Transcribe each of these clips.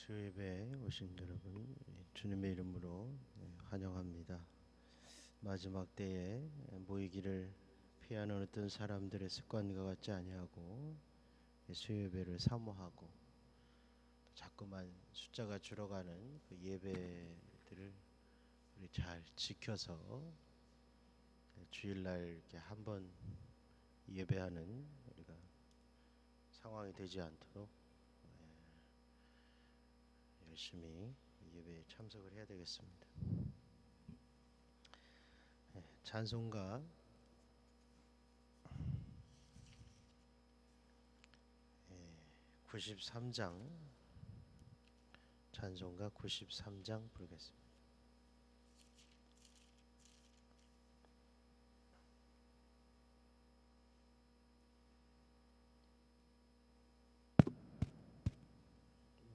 수요예배에 오신 여러분 주님의 이름으로 환영합니다. 마지막 때에 모이기를 피하는 어떤 사람들의 습관과 같지 아니하고 수요예배를 사모하고 자꾸만 숫자가 줄어가는 그 예배들을 우리 잘 지켜서 주일날 이렇게 한번 예배하는 우리가 상황이 되지 않도록 열심히 예배에 참석을 해야 되겠습니다. 찬송가 93장 찬송가 93장 부르겠습니다.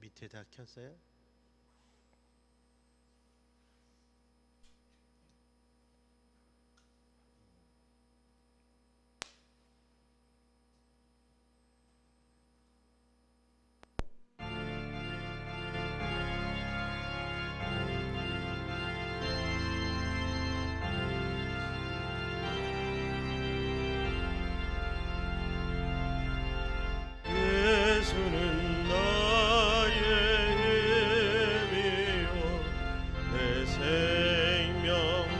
밑에 다 켰어요? 예수는 나의 힘이요 내 생명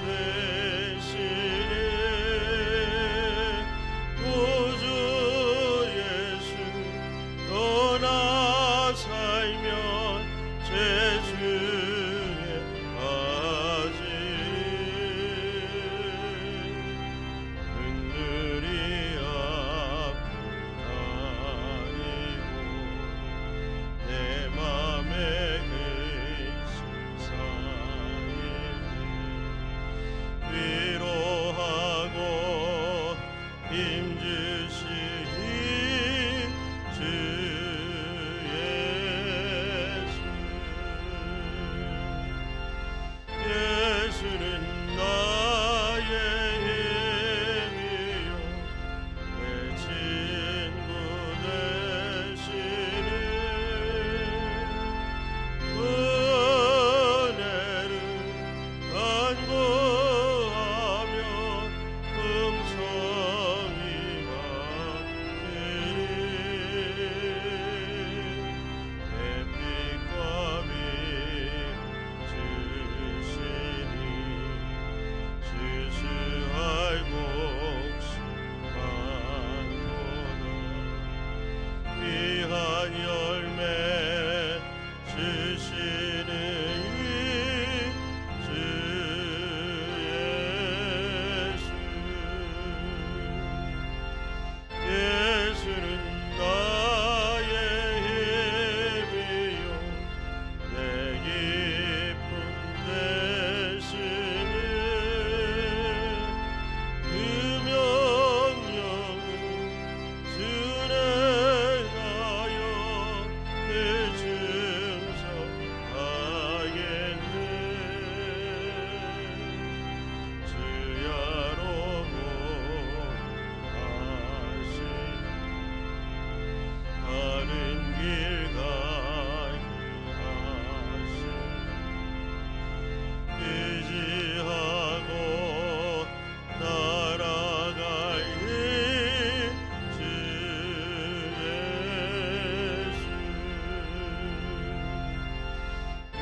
되시네. 구주 예수 떠나 살면 제 중에 빠지리. 눈물이 내 맘에 근심 쌓일 때 위로하고 힘주시니 주 예수. 예수는 나의 힘이요 내 친구 되시니. 은혜를 간구하며 풍성히 받으리. 햇빛과 빛 주시니 수수할 곡식 많도다. 귀한 열매 주시는 주 예수. 예수는 나의 힘이요 내 기쁨 되시네. 그 명령을 순행하여 늘 충성하겠네. 주야로고 하신 바른 길 가게 하신 의지하고 따라가리. 주 예수.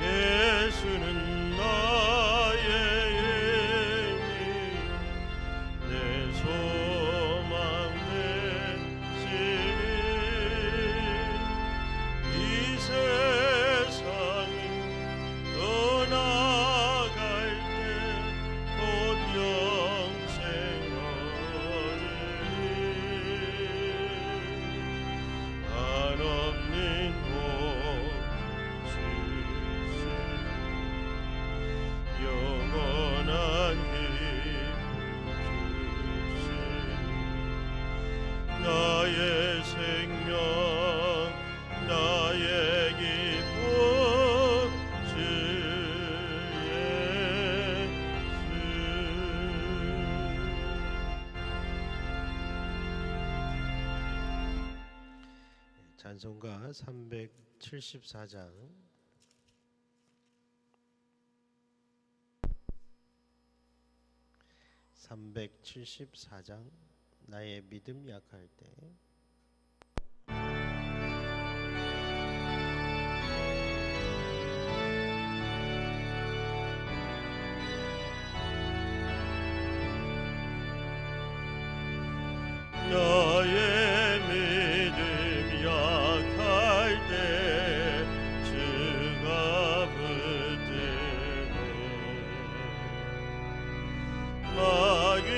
예수는 나의 힘이요 내 소망 되시니. 이 세상을 떠나갈 때 곧 영생 얻으리. 한없는 복 주시니 영원한 기쁨 주시니. 나의 생명 나의 기쁨 주 예수. 찬송가 374장 374장 나의 믿음 약할 때. 나의 믿음 약할 때 주가 붙드네. 마귀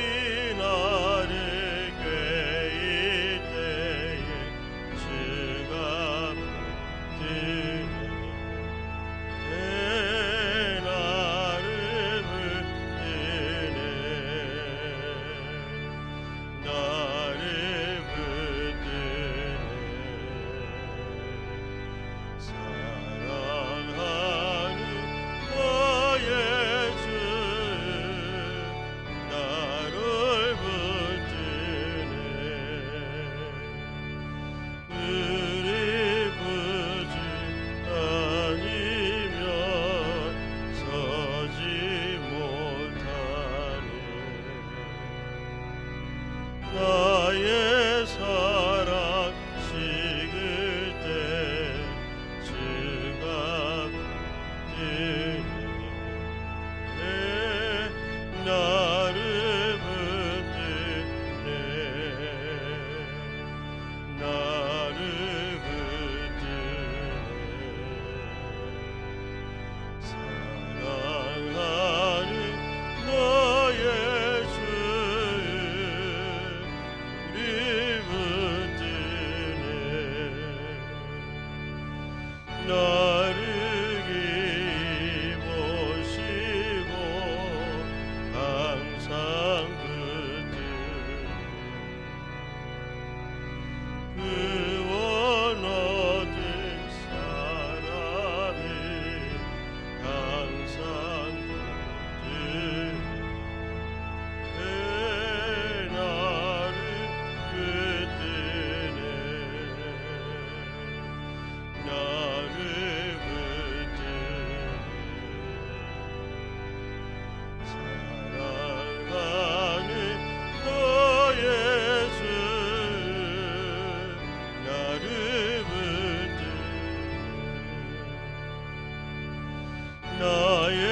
나를 꾀일 때에 주가 붙드네. 나를 붙드네. 나를 붙드네. 사랑하는 나의 주 나를 붙드네. 우리 굳이 아니면 서지 못하네. 나의 사랑 식을 때 주가 붙드네. 나를 붙드네. 나를 붙드네. 사랑하는 나의 주 우리 붙드네. 나를 기쁘시고 항상 붙드네. 구원 얻은 사람이 항상 붙드네. 나를 붙드네. 나를 붙드네. 사랑하는 너의 주 나를 붙드네. 나의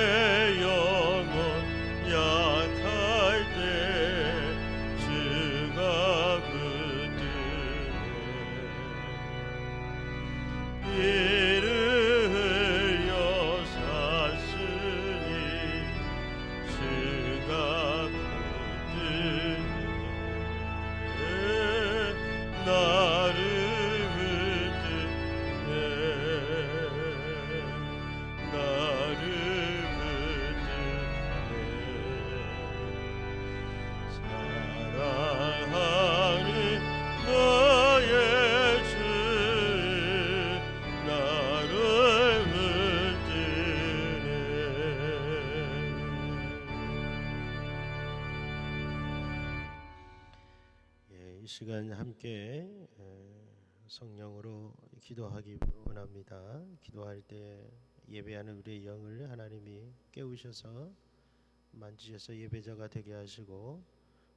영혼 약할 때 주가 붙드네. 피를 흘려 샀으니 주가 붙드네. 나를 붙드네. 나를 붙드네. 사랑하는 나의 주 나를 붙드네. 이 시간 함께 성령으로 기도하기 원합니다. 기도할 때 예배하는 우리의 영을 하나님이 깨우셔서 만지셔서 예배자가 되게 하시고,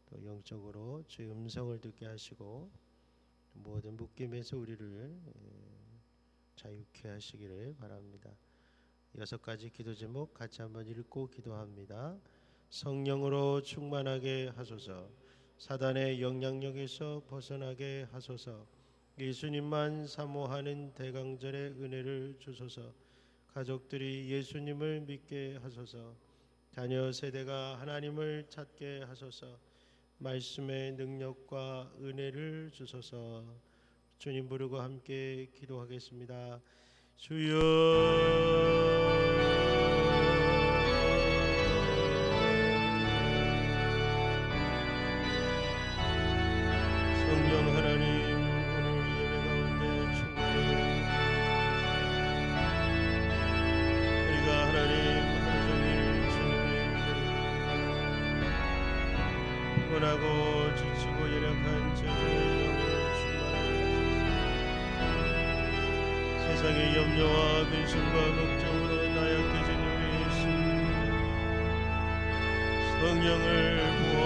또 영적으로 주의 음성을 듣게 하시고, 모든 묶임에서 우리를 자유케 하시기를 바랍니다. 6가지 기도 제목 같이 한번 읽고 기도합니다. 성령으로 충만하게 하소서. 사단의 영향력에서 벗어나게 하소서. 예수님만 사모하는 대강절의 은혜를 주소서. 가족들이 예수님을 믿게 하소서. 자녀 세대가 하나님을 찾게 하소서. 말씀의 능력과 은혜를 주소서. 주님 부르고 함께 기도하겠습니다. 주여. 성령 하나님, 오늘 예배 가운데 충만히 우리가 하나님 하루 종일 주님의 피곤하고 지치고 연약한 저희의 영을 충만하게 하소서. 세상의 염려와 근심과 걱정으로 나약해진 우리의 심, 성령을 부어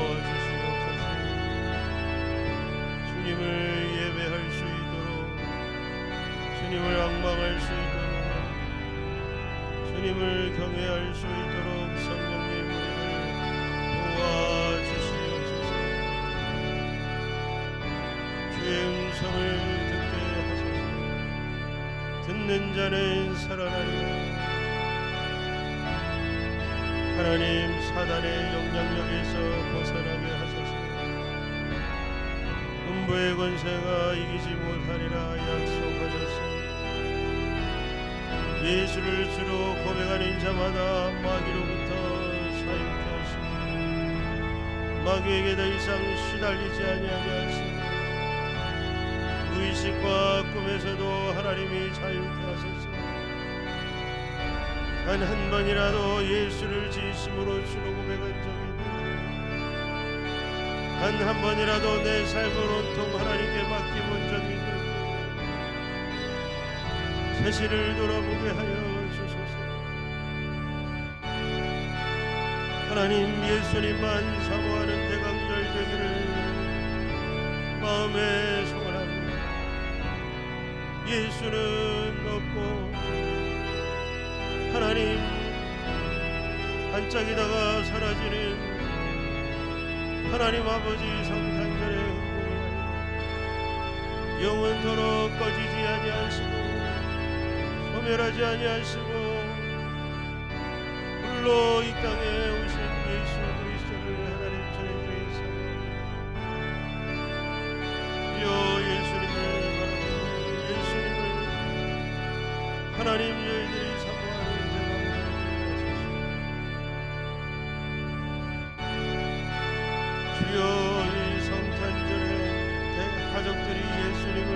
주님을 앙망할 수 있도록, 주님을 경외할 수 있도록 성령님 우리를 도와주시옵소서. 주의 음성을 듣게 하소서. 듣는 자는 살아나리라. 하나님, 사단의 영향력에서 벗어나게 하소서. 음부의 권세가 이기지 못하리라 약속하셨으니 예수를 주로 고백하는 자마다 마귀로부터 사유케 하시고 마귀에게 더 이상 시달리지 아니하게 하시고 무의식과 꿈에서도 하나님이 자유케 하소서. 단 한 번이라도 예수를 진심으로 주로 고백한 적이 있는지, 단 한 번이라도 내 삶을 온통 하나님께 맡겨본 적이 있는지 세시를 돌아보게 하여 주소서. 하나님, 예수님만 사모하는 대강절 되기를 마음에 소원합니다. 예수는 없고 하나님, 반짝이다가 사라지는 하나님 아버지 성탄절의 흥분이 영원토록 꺼지지 아니하시고 소멸하지 아니하시고 홀로 이 땅에 오신 예수 그리스도를 하나님 전해드리사 주여 예수님을 바라보고 예수님을 하나님 저희들이 주여 이 성탄절에 가족들이 예수님을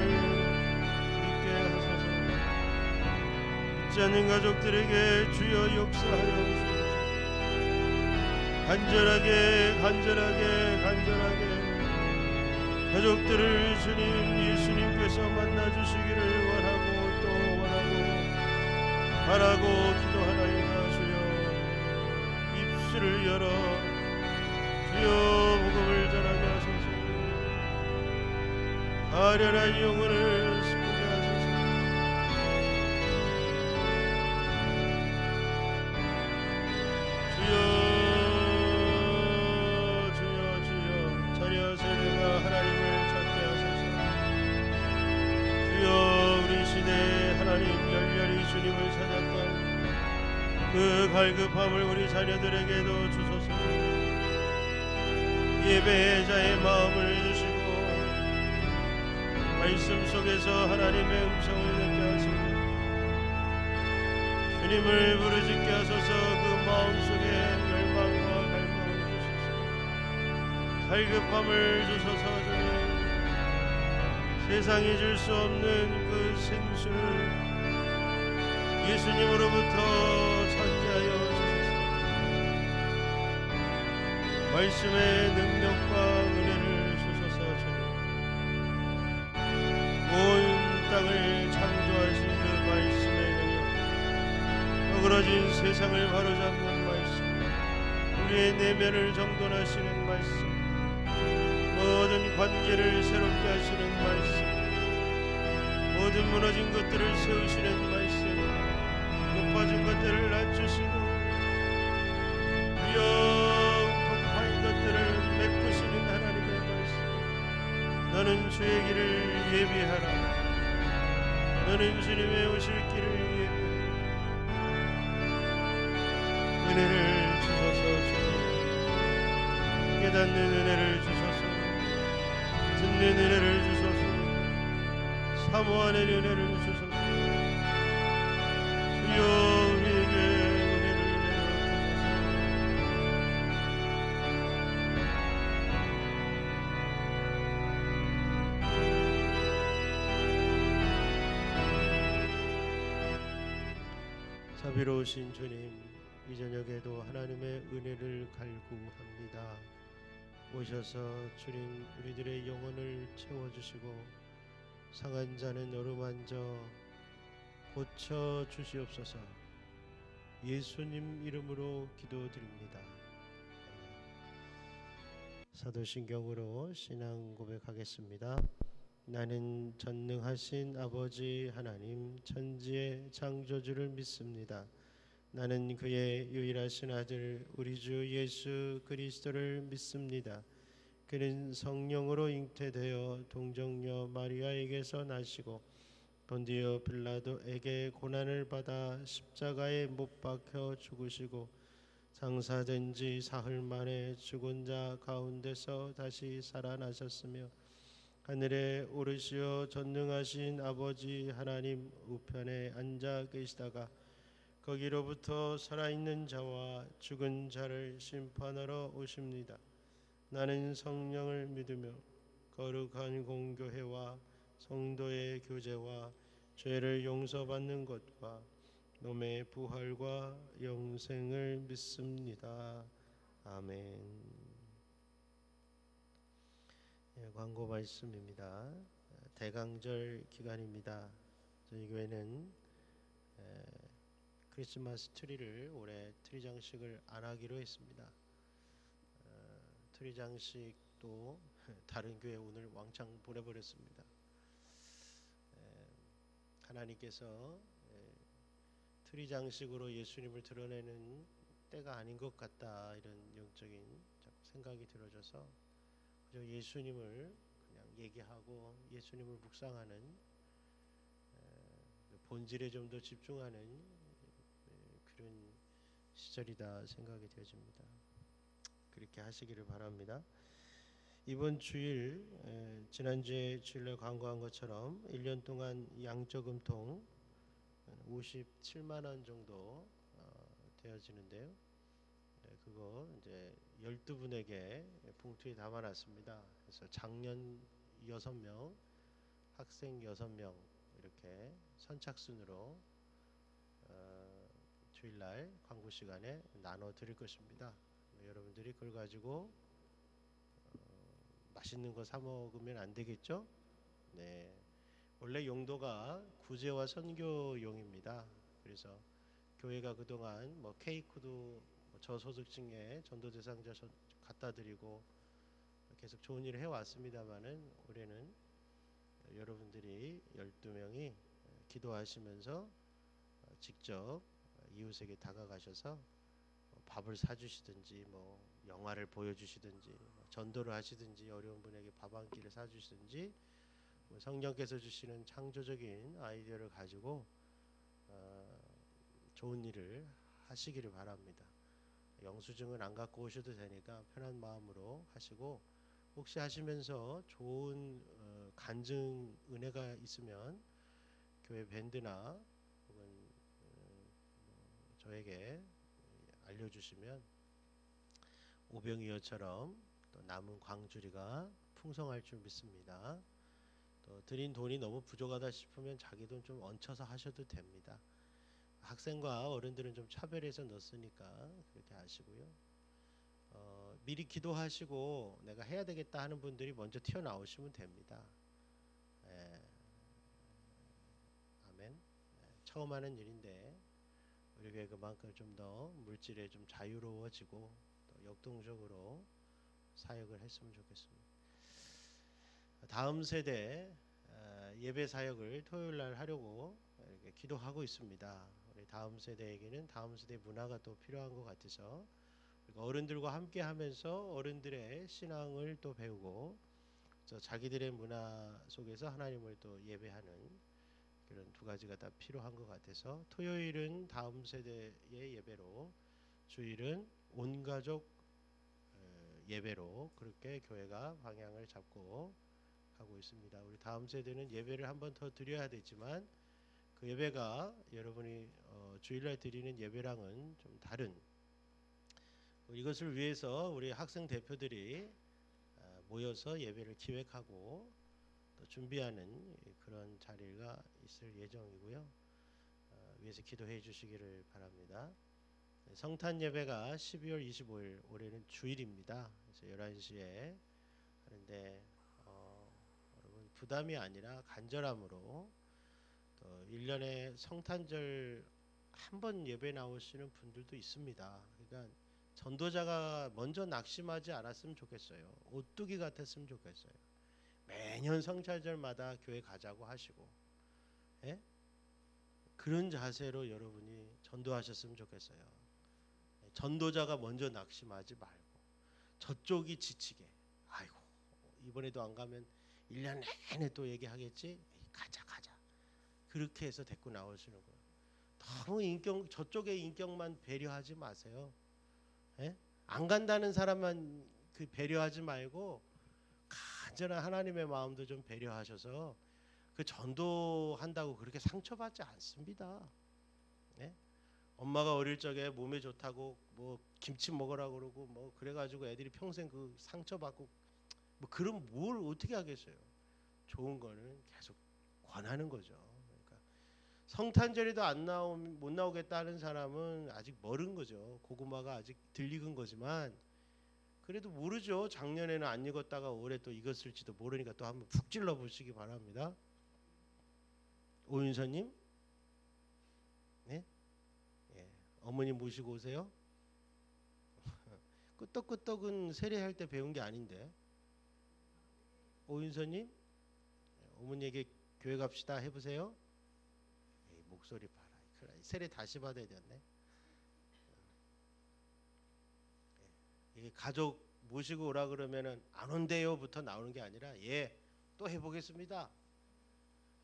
믿게 하소서. 믿지 않는 가족들에게 주여 역사하여 주소서. 간절하게 가족들을 주님 예수님께서 만나주시기를 원하고 또 원하고 바라고 기도하나이다. 주여 입술을 열어 주여 복음을 전하게 하소서. 가련한 영혼을 슬프게 하소서. 주여 자녀 세대가 하나님을 찾게 하소서. 주여 우리 시대에 하나님 열렬히 주님을 찾았던 그 갈급함을 우리 자녀들에게도 주소서. 예배자의 마음을 주시고 말씀 속에서 하나님의 음성을 듣게 하시고 주님을 부르짖게 하소서. 그 마음속에 열망과 갈망을 주소서. 갈급함을 주소서. 주님, 세상이 줄 수 없는 그 생수를 예수님으로부터 찾게 하여 주소서. 말씀의 능력과 은혜를 주소서. 주님, 온 땅을 창조하신 그 말씀의 능력, 어그러진 세상을 바로잡는 말씀, 우리의 내면을 정돈하시는 말씀, 모든 관계를 새롭게 하시는 말씀, 모든 무너진 것들을 세우시는 말씀, 높아진 것들을 낮추시고 것들을 메꾸시는 하나님의 말씀. 너는 주의 길을 예비하라. 너는 주님의 오실 길을 예비하라. 은혜를 주소서. 주님, 깨닫는 은혜를 주소서. 듣는 은혜를 주소서. 사모하는 은혜를 주소서. 주여 우리에게 자비로우신 주님, 이 저녁에도 하나님의 은혜를 갈구합니다. 오셔서 주님 우리들의 영혼을 채워주시고 상한 자는 어루만져 고쳐 주시옵소서. 예수님 이름으로 기도드립니다. 사도신경으로 신앙 고백하겠습니다. 나는 전능하신 아버지 하나님 천지의 창조주를 믿습니다. 나는 그의 유일하신 아들 우리 주 예수 그리스도를 믿습니다. 그는 성령으로 잉태되어 동정녀 마리아에게서 나시고 본디오 빌라도에게 고난을 받아 십자가에 못 박혀 죽으시고 장사된 지 사흘 만에 죽은 자 가운데서 다시 살아나셨으며 하늘에 오르시어 전능하신 아버지 하나님 우편에 앉아 계시다가 거기로부터 살아있는 자와 죽은 자를 심판하러 오십니다. 나는 성령을 믿으며 거룩한 공교회와 성도의 교제와 죄를 용서받는 것과 몸의 부활과 영생을 믿습니다. 아멘. 광고 말씀입니다. 대강절 기간입니다. 저희 교회는 크리스마스 트리를 올해 트리 장식을 안 하기로 했습니다. 트리 장식도 다른 교회 오늘 왕창 보내버렸습니다. 하나님께서 트리 장식으로 예수님을 드러내는 때가 아닌 것 같다, 이런 영적인 생각이 들어져서 그저 예수님을 그냥 얘기하고 예수님을 묵상하는 본질에 좀 더 집중하는 그런 시절이다 생각이 되어집니다. 그렇게 하시기를 바랍니다. 이번 주일 지난주에 주일날 광고한 것처럼 1년 동안 양저금통 57만 원 정도 되어지는데요. 그거 이제 12분에게 봉투에 담아놨습니다. 그래서 작년 6명, 학생 6명 이렇게 선착순으로 주일날 광고 시간에 나눠 드릴 것입니다. 여러분들이 그걸 가지고 맛있는 거 사 먹으면 안 되겠죠? 네, 원래 용도가 구제와 선교용입니다. 그래서 교회가 그동안 뭐 케이크도 저소득층에 전도 대상자 갖다 드리고 계속 좋은 일을 해왔습니다만은 올해는 여러분들이 12명이 기도하시면서 직접 이웃에게 다가가셔서 밥을 사주시든지 뭐 영화를 보여주시든지 전도를 하시든지 어려운 분에게 밥 한 끼를 사주시든지 성령께서 주시는 창조적인 아이디어를 가지고 좋은 일을 하시기를 바랍니다. 영수증은 안 갖고 오셔도 되니까 편한 마음으로 하시고, 혹시 하시면서 좋은 간증 은혜가 있으면 교회 밴드나 혹은 저에게 알려주시면 오병이어처럼 또 남은 광주리가 풍성할 줄 믿습니다. 또 드린 돈이 너무 부족하다 싶으면 자기 돈 좀 얹혀서 하셔도 됩니다. 학생과 어른들은 좀 차별해서 넣었으니까 그렇게 하시고요. 미리 기도하시고 내가 해야 되겠다 하는 분들이 먼저 튀어나오시면 됩니다. 아멘. 처음 하는 일인데 우리 교회 그만큼 좀 더 물질에 좀 자유로워지고 또 역동적으로 사역을 했으면 좋겠습니다. 다음 세대 예배 사역을 토요일 날 하려고 이렇게 기도하고 있습니다. 우리 다음 세대에게는 다음 세대 문화가 또 필요한 것 같아서 어른들과 함께 하면서 어른들의 신앙을 또 배우고 또 자기들의 문화 속에서 하나님을 또 예배하는 그런 두 가지가 다 필요한 것 같아서 토요일은 다음 세대의 예배로, 주일은 온 가족 예배로 그렇게 교회가 방향을 잡고 하고 있습니다. 우리 다음 세대는 예배를 한 번 더 드려야 되지만 그 예배가 여러분이 주일날 드리는 예배랑은 좀 다른, 이것을 위해서 우리 학생 대표들이 모여서 예배를 기획하고 또 준비하는 그런 자리가 있을 예정이고요. 위해서 기도해 주시기를 바랍니다. 성탄 예배가 12월 25일, 올해는 주일입니다. 그래서 11시에 하는데 여러분 부담이 아니라 간절함으로, 또 1년에 성탄절 한 번 예배 나오시는 분들도 있습니다. 그러니까 전도자가 먼저 낙심하지 않았으면 좋겠어요. 오뚜기 같았으면 좋겠어요. 매년 성찬절마다 교회 가자고 하시고, 예? 그런 자세로 여러분이 전도하셨으면 좋겠어요. 전도자가 먼저 낙심하지 말고 저쪽이 지치게, 아이고 이번에도 안 가면 1년 내내 또 얘기하겠지, 가자 그렇게 해서 데리고 나오시는 거예요. 너무 저쪽의 인격만 배려하지 마세요. 예? 안 간다는 사람만 그 배려하지 말고 간절한 하나님의 마음도 좀 배려하셔서 그 전도한다고 그렇게 상처받지 않습니다. 예? 엄마가 어릴 적에 몸에 좋다고 뭐 김치 먹으라고 그러고 뭐 그래가지고 애들이 평생 그 상처받고 뭐 그럼 뭘 어떻게 하겠어요. 좋은 거는 계속 권하는 거죠. 그러니까 성탄절에도 못 나오겠다는 사람은 아직 멀은 거죠. 고구마가 아직 덜 익은 거지만 그래도 모르죠. 작년에는 안 익었다가 올해 또 익었을지도 모르니까 또 한번 푹 찔러 보시기 바랍니다. 오윤서님, 네? 예, 어머니 모시고 오세요. 끄떡끄떡은 세례할 때 배운 게 아닌데. 오윤서님, 어머니에게 교회 갑시다 해보세요. 에이, 목소리 봐라. 세례 다시 받아야 되네. 이 가족 모시고 오라 그러면은 안 온대요부터 나오는 게 아니라 예, 또 해보겠습니다.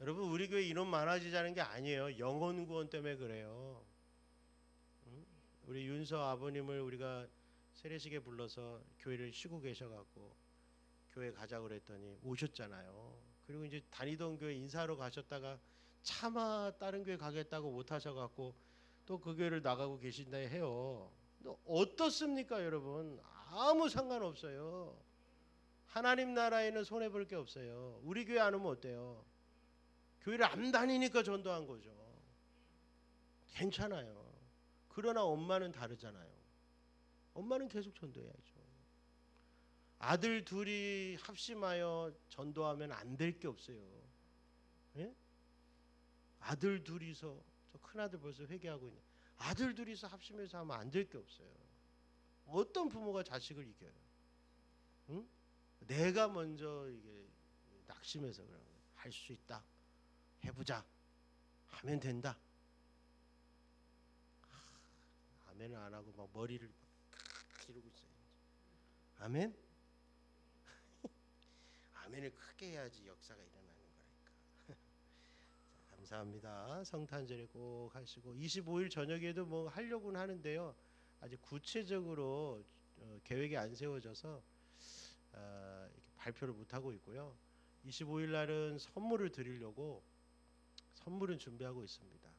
여러분 우리 교회 인원 많아지자는 게 아니에요. 영혼 구원 때문에 그래요. 우리 윤서 아버님을 우리가 세례식에 불러서 교회를 쉬고 계셔갖고 교회 가자고 그랬더니 오셨잖아요. 그리고 이제 다니던 교회 인사하러 가셨다가 차마 다른 교회 가겠다고 못 하셔갖고 또 그 교회를 나가고 계신다 해요. 어떻습니까 여러분? 아무 상관없어요. 하나님 나라에는 손해볼 게 없어요. 우리 교회 안 오면 어때요? 교회를 안 다니니까 전도한 거죠. 괜찮아요. 그러나 엄마는 다르잖아요. 엄마는 계속 전도해야죠. 아들 둘이 합심하여 전도하면 안 될 게 없어요. 예? 아들 둘이서, 저 큰아들 벌써 회개하고 있네. 아들 둘이서 합심해서 하면 안 될 게 없어요. 어떤 부모가 자식을 이겨요? 응? 내가 먼저 이게 낙심해서 그런 거예요. 할 수 있다. 해보자. 하면 된다. 아멘을 안 하고 막 머리를 기르고 있어요. 아멘? 아멘을 크게 해야지 역사가 일어나는 거니까. 감사합니다. 성탄절에 꼭 하시고 25일 저녁에도 뭐 하려고는 하는데요. 아직 구체적으로 계획이 안 세워져서 이렇게 발표를 못 하고 있고요. 25일 날은 선물을 드리려고 선물은 준비하고 있습니다.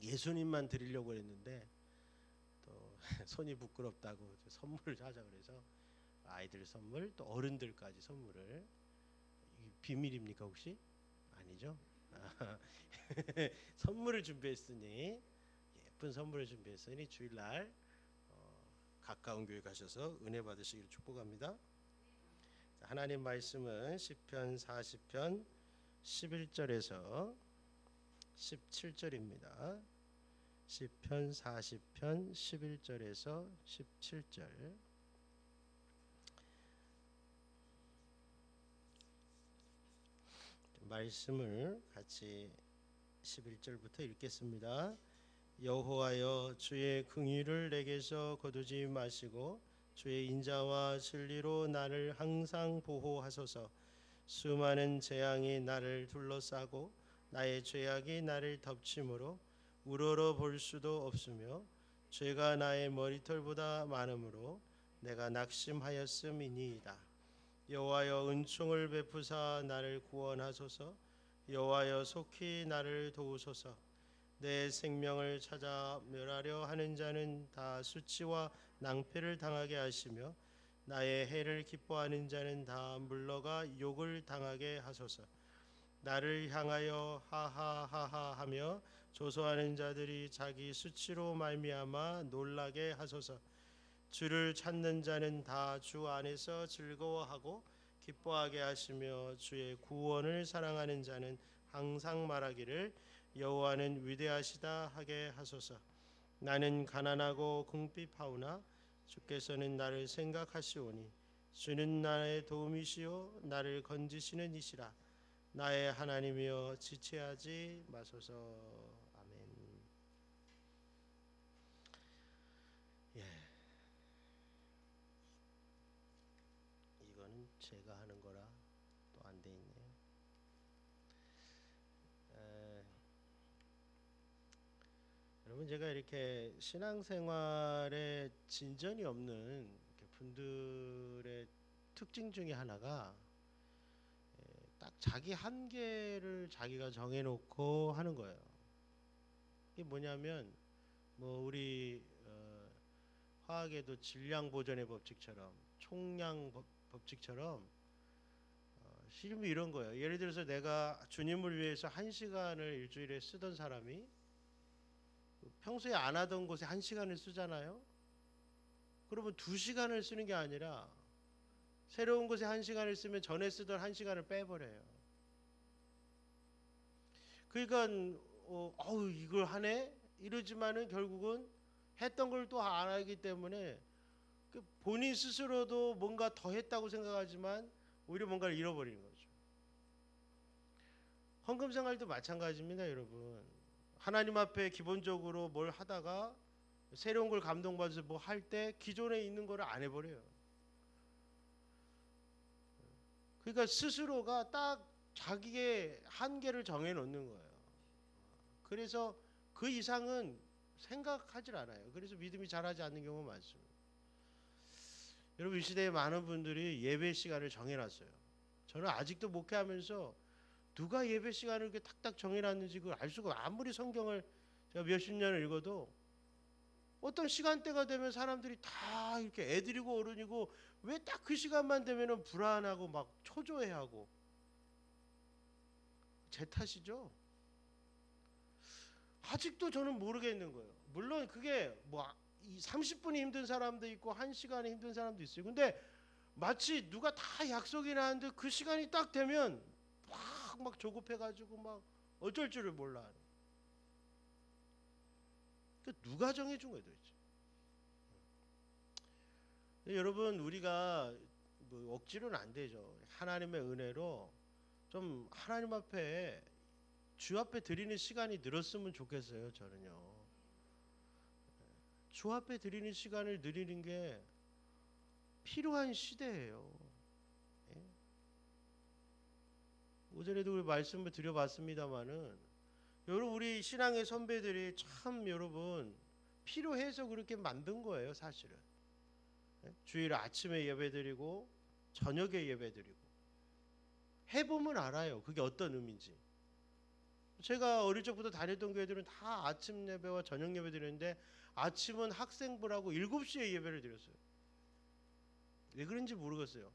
예수님만 드리려고 했는데 또 손이 부끄럽다고 선물을 하자 그래서 아이들 선물 또 어른들까지 선물을 비밀입니까 혹시? 아니죠? 선물을 준비했으니 예쁜 선물을 준비했으니 주일날 가까운 교회 가셔서 은혜 받으시기를 축복합니다. 하나님 말씀은 시편 40편 11절에서 17절입니다. 시편 40편 11절에서 17절 말씀을 같이 11절부터 읽겠습니다. 여호와여 주의 긍휼을 내게서 거두지 마시고 주의 인자와 진리로 나를 항상 보호하소서. 수많은 재앙이 나를 둘러싸고 나의 죄악이 나를 덮치므로 우러러 볼 수도 없으며 죄가 나의 머리털보다 많으므로 내가 낙심하였음이니이다. 여호와여 은총을 베푸사 나를 구원하소서. 여호와여 속히 나를 도우소서. 내 생명을 찾아 멸하려 하는 자는 다 수치와 낭패를 당하게 하시며 나의 해를 기뻐하는 자는 다 물러가 욕을 당하게 하소서. 나를 향하여 하하하하 하며 조소하는 자들이 자기 수치로 말미암아 놀라게 하소서. 주를 찾는 자는 다 주 안에서 즐거워하고 기뻐하게 하시며 주의 구원을 사랑하는 자는 항상 말하기를 여호와는 위대하시다 하게 하소서. 나는 가난하고 궁핍하오나 주께서는 나를 생각하시오니 주는 나의 도움이시요 나를 건지시는 이시라. 나의 하나님이여 지체하지 마소서. 아멘. 예, 이거는 제가 하는 거라 또 안 돼 있네요. 여러분, 제가 이렇게 신앙생활에 진전이 없는 이렇게 분들의 특징 중에 하나가 딱 자기 한계를 자기가 정해놓고 하는 거예요. 이게 뭐냐면 뭐 우리 화학에도 질량 보존의 법칙처럼 총량 법칙처럼 실무 이런 거예요. 예를 들어서 내가 주님을 위해서 1시간을 일주일에 쓰던 사람이 평소에 안 하던 곳에 1시간을 쓰잖아요. 그러면 2시간을 쓰는 게 아니라 새로운 곳에 1시간을 쓰면 전에 쓰던 1시간을 빼버려요. 그러니까 이걸 하네? 이러지만은 결국은 했던 걸 또 안 하기 때문에 본인 스스로도 뭔가 더 했다고 생각하지만 오히려 뭔가를 잃어버리는 거죠. 헌금 생활도 마찬가지입니다, 여러분. 하나님 앞에 기본적으로 뭘 하다가 새로운 걸 감동받아서 뭐 할 때 기존에 있는 거를 안 해버려요. 그러니까 스스로가 딱 자기의 한계를 정해놓는 거예요. 그래서 그 이상은 생각하질 않아요. 그래서 믿음이 자라지 않는 경우가 많습니다. 여러분, 이 시대에 많은 분들이 예배 시간을 정해놨어요. 저는 아직도 목회하면서 누가 예배 시간을 이렇게 탁탁 정해놨는지 그걸 알 수가, 아무리 성경을 제가 몇십 년을 읽어도 어떤 시간대가 되면 사람들이 다 이렇게 애들이고 어른이고 왜 딱 그 시간만 되면은 불안하고 막 초조해하고. 제 탓이죠. 아직도 저는 모르겠는 거예요. 물론 그게 뭐 30분이 힘든 사람도 있고 1시간이 힘든 사람도 있어요. 근데 마치 누가 다 약속이 나는데 그 시간이 딱 되면 막 조급해가지고 막 어쩔 줄을 몰라. 그러니까 누가 정해준 거예요 도대체? 여러분, 우리가 뭐 억지로는 안 되죠. 하나님의 은혜로 좀 하나님 앞에 주 앞에 드리는 시간이 늘었으면 좋겠어요. 저는요. 주 앞에 드리는 시간을 늘리는 게 필요한 시대예요. 예? 오전에도 우리 말씀을 드려봤습니다마는 여러분, 우리 신앙의 선배들이 참 여러분 필요해서 그렇게 만든 거예요, 사실은. 예? 주일 아침에 예배드리고 저녁에 예배드리고 해보면 알아요. 그게 어떤 의미인지. 제가 어릴 적부터 다녔던 교회들은 다 아침 예배와 저녁 예배 드리는데 아침은 학생부라고 7시에 예배를 드렸어요. 왜 그런지 모르겠어요.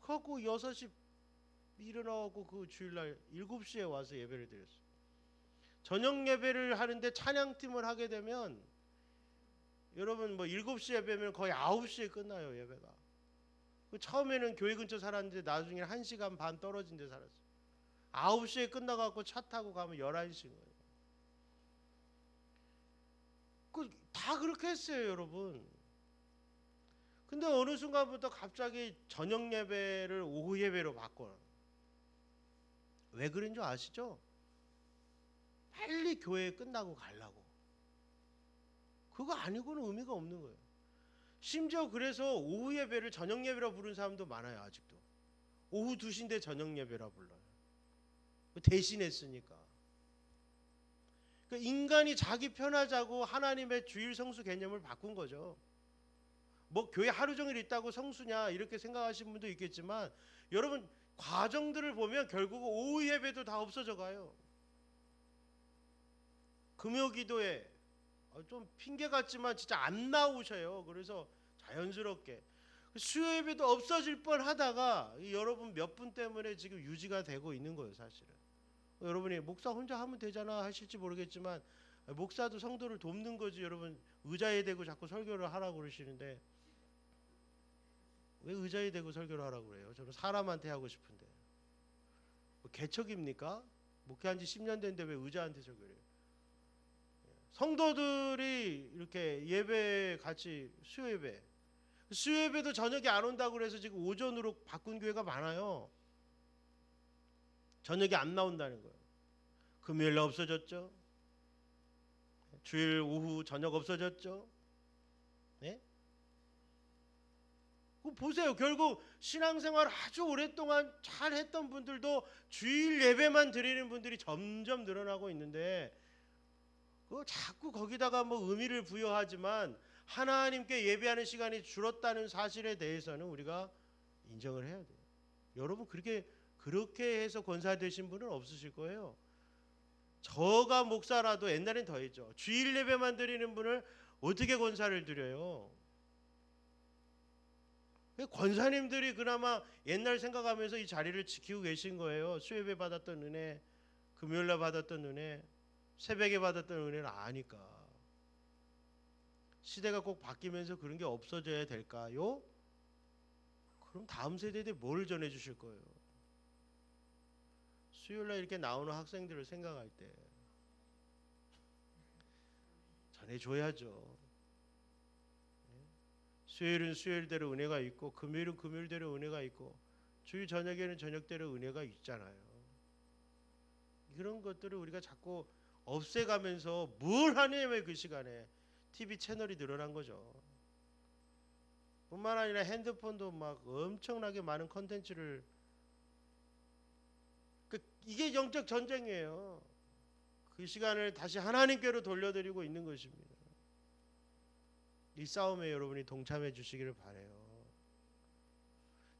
그래갖고 6시 일어나고 그 주일날 7시에 와서 예배를 드렸어요. 저녁 예배를 하는데 찬양팀을 하게 되면 여러분 뭐 7시 예배면 거의 9시에 끝나요, 예배가. 처음에는 교회 근처 살았는데 나중에 1시간 반 떨어진 데 살았어요. 9시에 끝나갖고 차 타고 가면 11시인 거예요. 다 그렇게 했어요, 여러분. 근데 어느 순간부터 갑자기 저녁 예배를 오후 예배로 바꿔. 왜 그런 줄 아시죠? 빨리 교회 끝나고 가려고. 그거 아니고는 의미가 없는 거예요. 심지어 그래서 오후 예배를 저녁 예배라 부르는 사람도 많아요, 아직도. 오후 2시인데 저녁 예배라 불러요. 대신했으니까. 그러니까 인간이 자기 편하자고 하나님의 주일 성수 개념을 바꾼 거죠. 뭐 교회 하루 종일 있다고 성수냐 이렇게 생각하시는 분도 있겠지만 여러분, 과정들을 보면 결국 오후 예배도 다 없어져 가요. 금요 기도에 좀 핑계 같지만 진짜 안 나오셔요. 그래서 자연스럽게 수요 예배도 없어질 뻔 하다가 여러분 몇 분 때문에 지금 유지가 되고 있는 거예요, 사실은. 여러분이 목사 혼자 하면 되잖아 하실지 모르겠지만 목사도 성도를 돕는 거지. 여러분, 의자에 대고 자꾸 설교를 하라고 그러시는데 왜 의자에 대고 설교를 하라고 그래요? 저는 사람한테 하고 싶은데. 뭐 개척입니까? 목회한 지 10년 됐는데 왜 의자한테 설교를 해요? 성도들이 이렇게 예배 같이 수요 예배, 수요예배도 저녁에 안 온다고 그래서 지금 오전으로 바꾼 교회가 많아요. 저녁에 안 나온다는 거예요. 금요일날 없어졌죠. 주일 오후 저녁 없어졌죠. 네? 보세요. 결국 신앙생활 아주 오랫동안 잘했던 분들도 주일 예배만 드리는 분들이 점점 늘어나고 있는데, 그거 자꾸 거기다가 뭐 의미를 부여하지만 하나님께 예배하는 시간이 줄었다는 사실에 대해서는 우리가 인정을 해야 돼요. 여러분 그렇게 해서 권사 되신 분은 없으실 거예요. 저가 목사라도 옛날엔 더했죠. 주일 예배만 드리는 분을 어떻게 권사를 드려요? 권사님들이 그나마 옛날 생각하면서 이 자리를 지키고 계신 거예요. 수요예배 받았던 은혜, 금요일날 받았던 은혜, 새벽에 받았던 은혜를 아니까. 시대가 꼭 바뀌면서 그런 게 없어져야 될까요? 그럼 다음 세대에 뭘 전해주실 거예요? 수요일날 이렇게 나오는 학생들을 생각할 때 전해줘야죠. 수요일은 수요일대로 은혜가 있고, 금요일은 금요일대로 은혜가 있고, 주일 저녁에는 저녁대로 은혜가 있잖아요. 그런 것들을 우리가 자꾸 없애가면서 뭘 하냐면 그 시간에 TV 채널이 늘어난 거죠. 뿐만 아니라 핸드폰도 막 엄청나게 많은 컨텐츠를, 이게 영적 전쟁이에요. 그 시간을 다시 하나님께로 돌려드리고 있는 것입니다. 이 싸움에 여러분이 동참해 주시기를 바라요.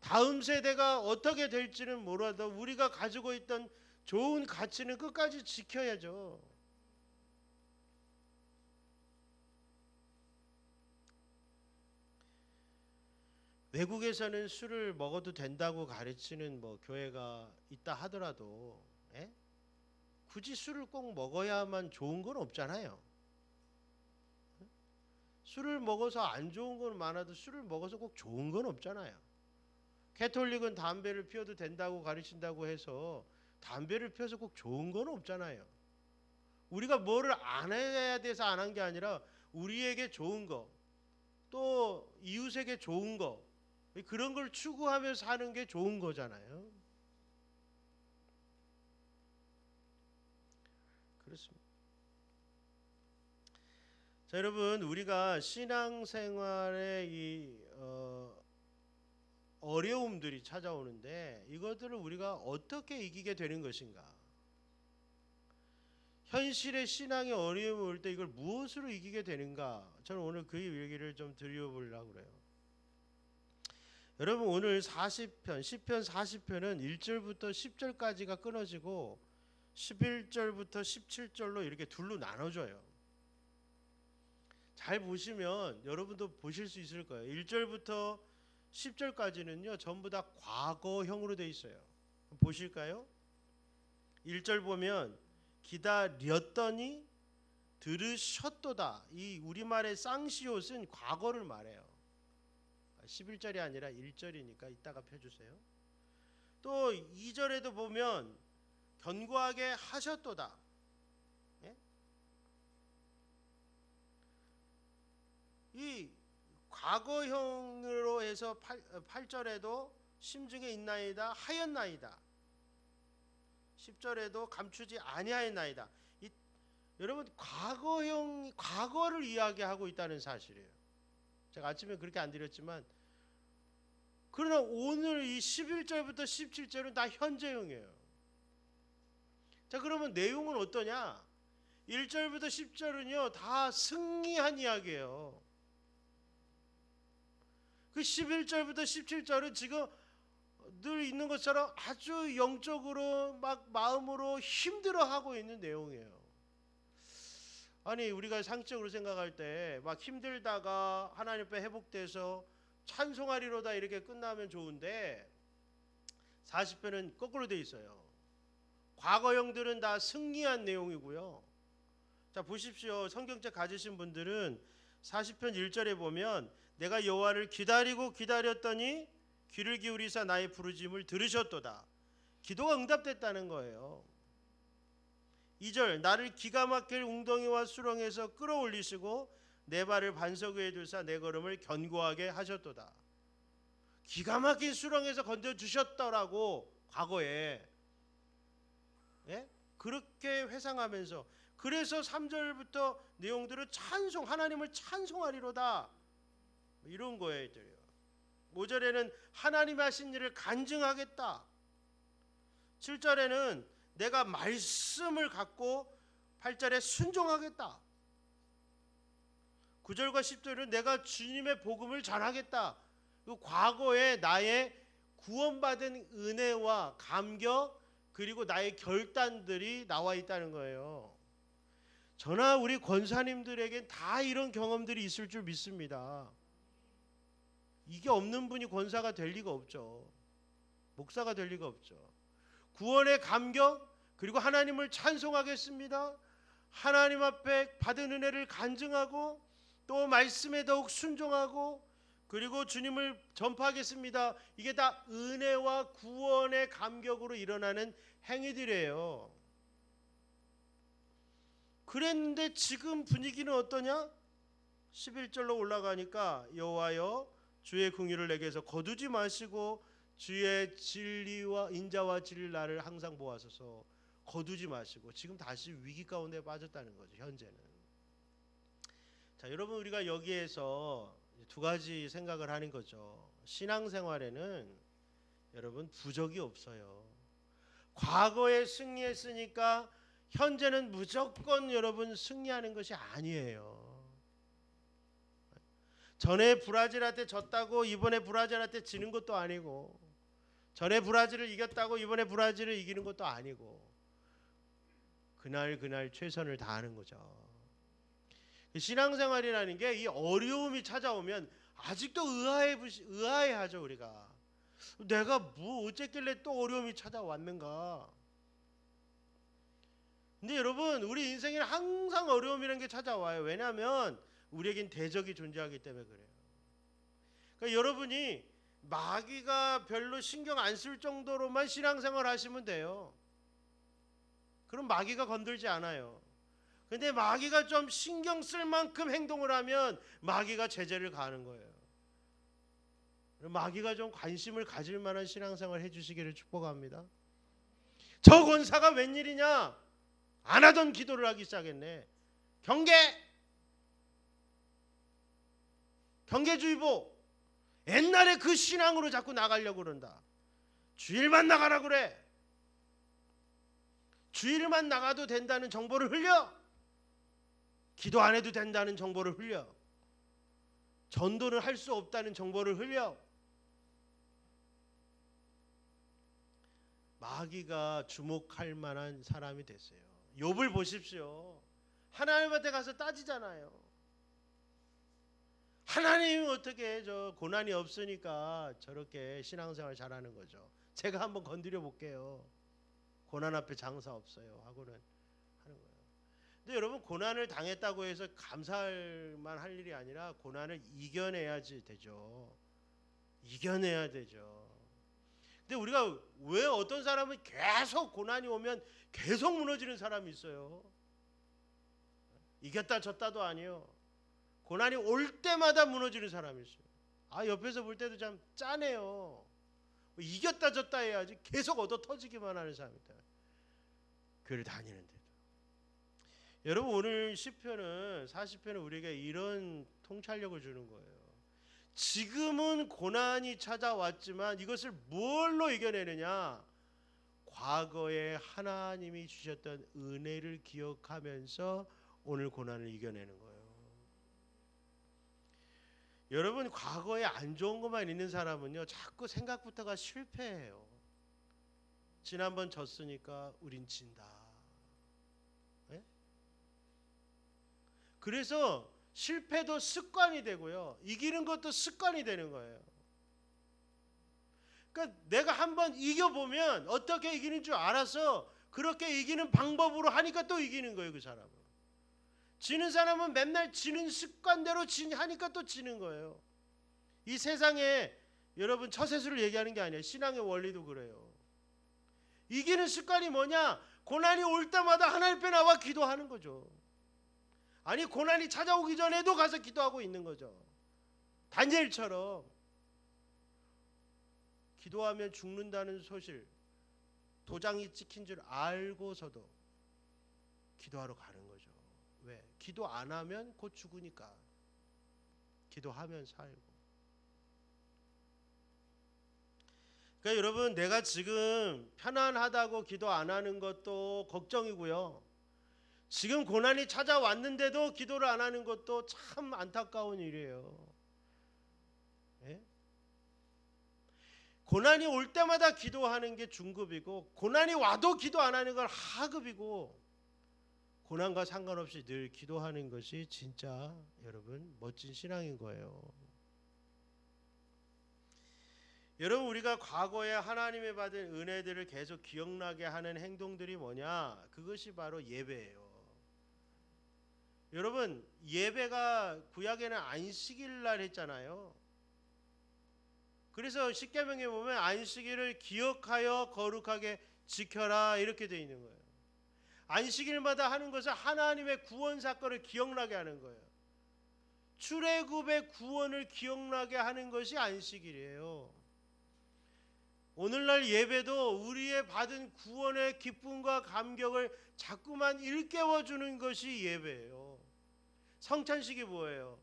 다음 세대가 어떻게 될지는 몰라도 우리가 가지고 있던 좋은 가치는 끝까지 지켜야죠. 외국에서는 술을 먹어도 된다고 가르치는 교회가 있다 하더라도, 굳이 술을 꼭 먹어야만 좋은 건 없잖아요. 술을 먹어서 안 좋은 건 많아도 술을 먹어서 꼭 좋은 건 없잖아요. 캐톨릭은 담배를 피워도 된다고 가르친다고 해서 담배를 피워서 꼭 좋은 건 없잖아요. 우리가 뭐를 안 해야 돼서 안 한 게 아니라 우리에게 좋은 거, 또 이웃에게 좋은 거, 그런 걸 추구하며 사는 게 좋은 거잖아요. 그렇습니다. 자, 여러분, 우리가 신앙생활의 이 어려움들이 찾아오는데 이것들을 우리가 어떻게 이기게 되는 것인가? 현실의 신앙의 어려움이 올 때 이걸 무엇으로 이기게 되는가? 저는 오늘 그 얘기를 좀 드려보려고 그래요. 여러분, 오늘 40편, 시편 40편은 1절부터 10절까지가 끊어지고 11절부터 17절로 이렇게 둘로 나눠져요. 잘 보시면 여러분도 보실 수 있을 거예요. 1절부터 10절까지는요 전부 다 과거형으로 돼 있어요. 보실까요? 1절 보면 기다렸더니 들으셨도다. 이 우리말의 쌍시옷은 과거를 말해요. 11절이 아니라 1절이니까 이따가 펴주세요. 또 2절에도 보면 견고하게 하셨도다. 이 과거형으로 해서 8절에도 심중에 있나이다 하였나이다. 10절에도 감추지 아니하였나이다. 여러분, 과거를 이야기하고 있다는 사실이에요. 제가 아침에 그렇게 안 드렸지만, 그러나 오늘 이 11절부터 17절은 다 현재형이에요. 자, 그러면 내용은 어떠냐? 1절부터 10절은요 다 승리한 이야기예요. 그 11절부터 17절은 지금 늘 있는 것처럼 아주 영적으로 막 마음으로 힘들어하고 있는 내용이에요. 아니, 우리가 상식적으로 생각할 때 막 힘들다가 하나님 앞에 회복돼서 찬송하리로다 이렇게 끝나면 좋은데 40편은 거꾸로 돼 있어요. 과거형들은 다 승리한 내용이고요. 자, 보십시오. 성경책 가지신 분들은 40편 1절에 보면 내가 여호와를 기다리고 기다렸더니 귀를 기울이사 나의 부르짖음을 들으셨도다. 기도가 응답됐다는 거예요. 2절 나를 기가 막힐 웅덩이와 수렁에서 끌어올리시고 내 발을 반석 위에 두사 내 걸음을 견고하게 하셨도다. 기가 막힌 수렁에서 건져주셨더라고 과거에. 예? 그렇게 회상하면서, 그래서 3절부터 내용들을 하나님을 찬송하리로다 이런 거예요. 5절에는 하나님 하신 일을 간증하겠다. 7절에는 내가 말씀을 갖고 8절에 순종하겠다. 9절과 10절은 내가 주님의 복음을 전하겠다. 그 과거에 나의 구원받은 은혜와 감격 그리고 나의 결단들이 나와 있다는 거예요. 저나 우리 권사님들에겐 다 이런 경험들이 있을 줄 믿습니다. 이게 없는 분이 권사가 될 리가 없죠. 목사가 될 리가 없죠. 구원의 감격 그리고 하나님을 찬송하겠습니다. 하나님 앞에 받은 은혜를 간증하고 또 말씀에 더욱 순종하고 그리고 주님을 전파하겠습니다. 이게 다 은혜와 구원의 감격으로 일어나는 행위들이에요. 그랬는데 지금 분위기는 어떠냐? 11절로 올라가니까 여호와여 주의 긍휼을 내게서 거두지 마시고 주의 진리와 인자와 진리를 나를 항상 보아소서. 거두지 마시고 지금 다시 위기 가운데 빠졌다는 거죠. 현재는. 자, 여러분 우리가 여기에서 두 가지 생각을 하는 거죠. 신앙생활에는 여러분 부적이 없어요. 과거에 승리했으니까 현재는 무조건 여러분 승리하는 것이 아니에요. 전에 브라질한테 졌다고 이번에 브라질한테 지는 것도 아니고, 전에 브라질을 이겼다고 이번에 브라질을 이기는 것도 아니고, 그날 최선을 다하는 거죠. 신앙생활이라는 게 이 어려움이 찾아오면 아직도 의아해하죠. 우리가 내가 뭐 어쨌길래 또 어려움이 찾아왔는가. 근데 여러분 우리 인생에는 항상 어려움이라는 게 찾아와요. 왜냐하면 우리에겐 대적이 존재하기 때문에 그래요. 그러니까 여러분이 마귀가 별로 신경 안 쓸 정도로만 신앙생활 하시면 돼요. 그럼 마귀가 건들지 않아요. 근데 마귀가 좀 신경 쓸 만큼 행동을 하면 마귀가 제재를 가하는 거예요. 마귀가 좀 관심을 가질 만한 신앙생활 해주시기를 축복합니다. 저 권사가 웬일이냐? 안 하던 기도를 하기 시작했네. 경계주의보. 옛날에 그 신앙으로 자꾸 나가려고 그런다. 주일만 나가라 그래. 주일만 나가도 된다는 정보를 흘려. 기도 안 해도 된다는 정보를 흘려. 전도를 할 수 없다는 정보를 흘려. 마귀가 주목할 만한 사람이 됐어요. 욥을 보십시오. 하나님한테 가서 따지잖아요. 하나님이 어떻게 저 고난이 없으니까 저렇게 신앙생활 잘하는 거죠. 제가 한번 건드려 볼게요. 고난 앞에 장사 없어요 하고는 하는 거예요. 근데 여러분 고난을 당했다고 해서 감사할만 할 일이 아니라 고난을 이겨내야지 되죠. 이겨내야 되죠. 근데 우리가 왜 어떤 사람은 계속 고난이 오면 계속 무너지는 사람이 있어요. 이겼다 졌다도 아니에요. 고난이 올 때마다 무너지는 사람이 있어요. 옆에서 볼 때도 참 짠해요. 이겼다 졌다 해야지 계속 얻어 터지기만 하는 사람이다. 교회를 다니는데도. 여러분 오늘 시편은 40편은 우리에게 이런 통찰력을 주는 거예요. 지금은 고난이 찾아왔지만 이것을 뭘로 이겨내느냐? 과거에 하나님이 주셨던 은혜를 기억하면서 오늘 고난을 이겨내는 거예요. 여러분 과거에 안 좋은 것만 있는 사람은요 자꾸 생각부터가 실패해요. 지난번 졌으니까 우린 진다. 네? 그래서 실패도 습관이 되고요 이기는 것도 습관이 되는 거예요. 그러니까 내가 한번 이겨보면 어떻게 이기는 줄 알아서 그렇게 이기는 방법으로 하니까 또 이기는 거예요. 그 사람은. 지는 사람은 맨날 지는 습관대로 하니까 또 지는 거예요. 이 세상에 여러분 처세술을 얘기하는 게 아니에요. 신앙의 원리도 그래요. 이기는 습관이 뭐냐? 고난이 올 때마다 하나님 앞에 나와 기도하는 거죠. 아니 고난이 찾아오기 전에도 가서 기도하고 있는 거죠. 다니엘처럼 기도하면 죽는다는 소실, 도장이 찍힌 줄 알고서도 기도하러 가는 거죠. 왜? 기도 안 하면 곧 죽으니까. 기도하면 살고. 그러니까 여러분, 내가 지금 편안하다고 기도 안 하는 것도 걱정이고요. 지금 고난이 찾아왔는데도 기도를 안 하는 것도 참 안타까운 일이에요. 예? 고난이 올 때마다 기도하는 게 중급이고, 고난이 와도 기도 안 하는 건 하급이고, 고난과 상관없이 늘 기도하는 것이 진짜 여러분 멋진 신앙인 거예요. 여러분, 우리가 과거에 하나님의 받은 은혜들을 계속 기억나게 하는 행동들이 뭐냐? 그것이 바로 예배예요. 여러분, 예배가 구약에는 안식일 날 했잖아요. 그래서 십계명에 보면 안식일을 기억하여 거룩하게 지켜라 이렇게 되어 있는 거예요. 안식일마다 하는 것은 하나님의 구원 사건을 기억나게 하는 거예요. 출애굽의 구원을 기억나게 하는 것이 안식일이에요. 오늘날 예배도 우리의 받은 구원의 기쁨과 감격을 자꾸만 일깨워주는 것이 예배예요. 성찬식이 뭐예요?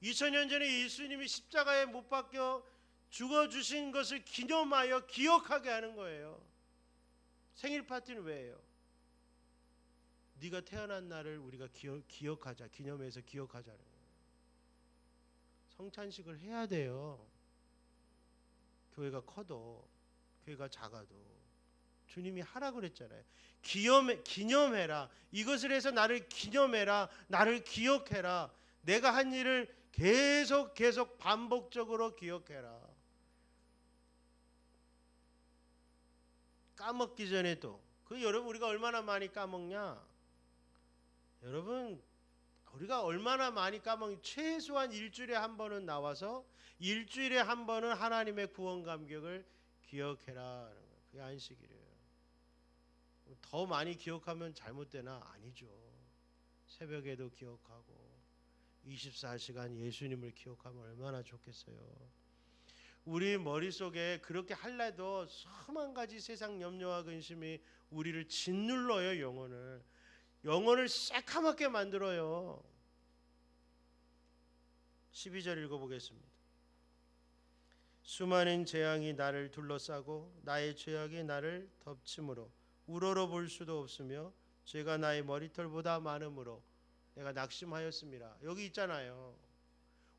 2000년 전에 예수님이 십자가에 못 박혀 죽어주신 것을 기념하여 기억하게 하는 거예요. 생일 파티는 왜예요? 네가 태어난 날을 우리가 기억하자, 기념해서 기억하자는 거예요. 성찬식을 해야 돼요. 교회가 커도 교회가 작아도 주님이 하라 그랬잖아요. 기념해라. 이것을 해서 나를 기념해라. 나를 기억해라. 내가 한 일을 계속 반복적으로 기억해라. 까먹기 전에도. 여러분, 우리가 얼마나 많이 까먹냐? 여러분, 우리가 얼마나 많이 까먹니? 최소한 일주일에 한 번은 나와서 일주일에 한 번은 하나님의 구원 감격을 기억해라. 그게 안식일이에요. 더 많이 기억하면 잘못되나? 아니죠. 새벽에도 기억하고 24시간 예수님을 기억하면 얼마나 좋겠어요. 우리 머릿속에 그렇게 할래도 수만 가지 세상 염려와 근심이 우리를 짓눌러요. 영혼을 새카맣게 만들어요. 12절 읽어보겠습니다. 수많은 재앙이 나를 둘러싸고 나의 죄악이 나를 덮침으로 우러러 볼 수도 없으며 죄가 나의 머리털보다 많음으로 내가 낙심하였습니다. 여기 있잖아요.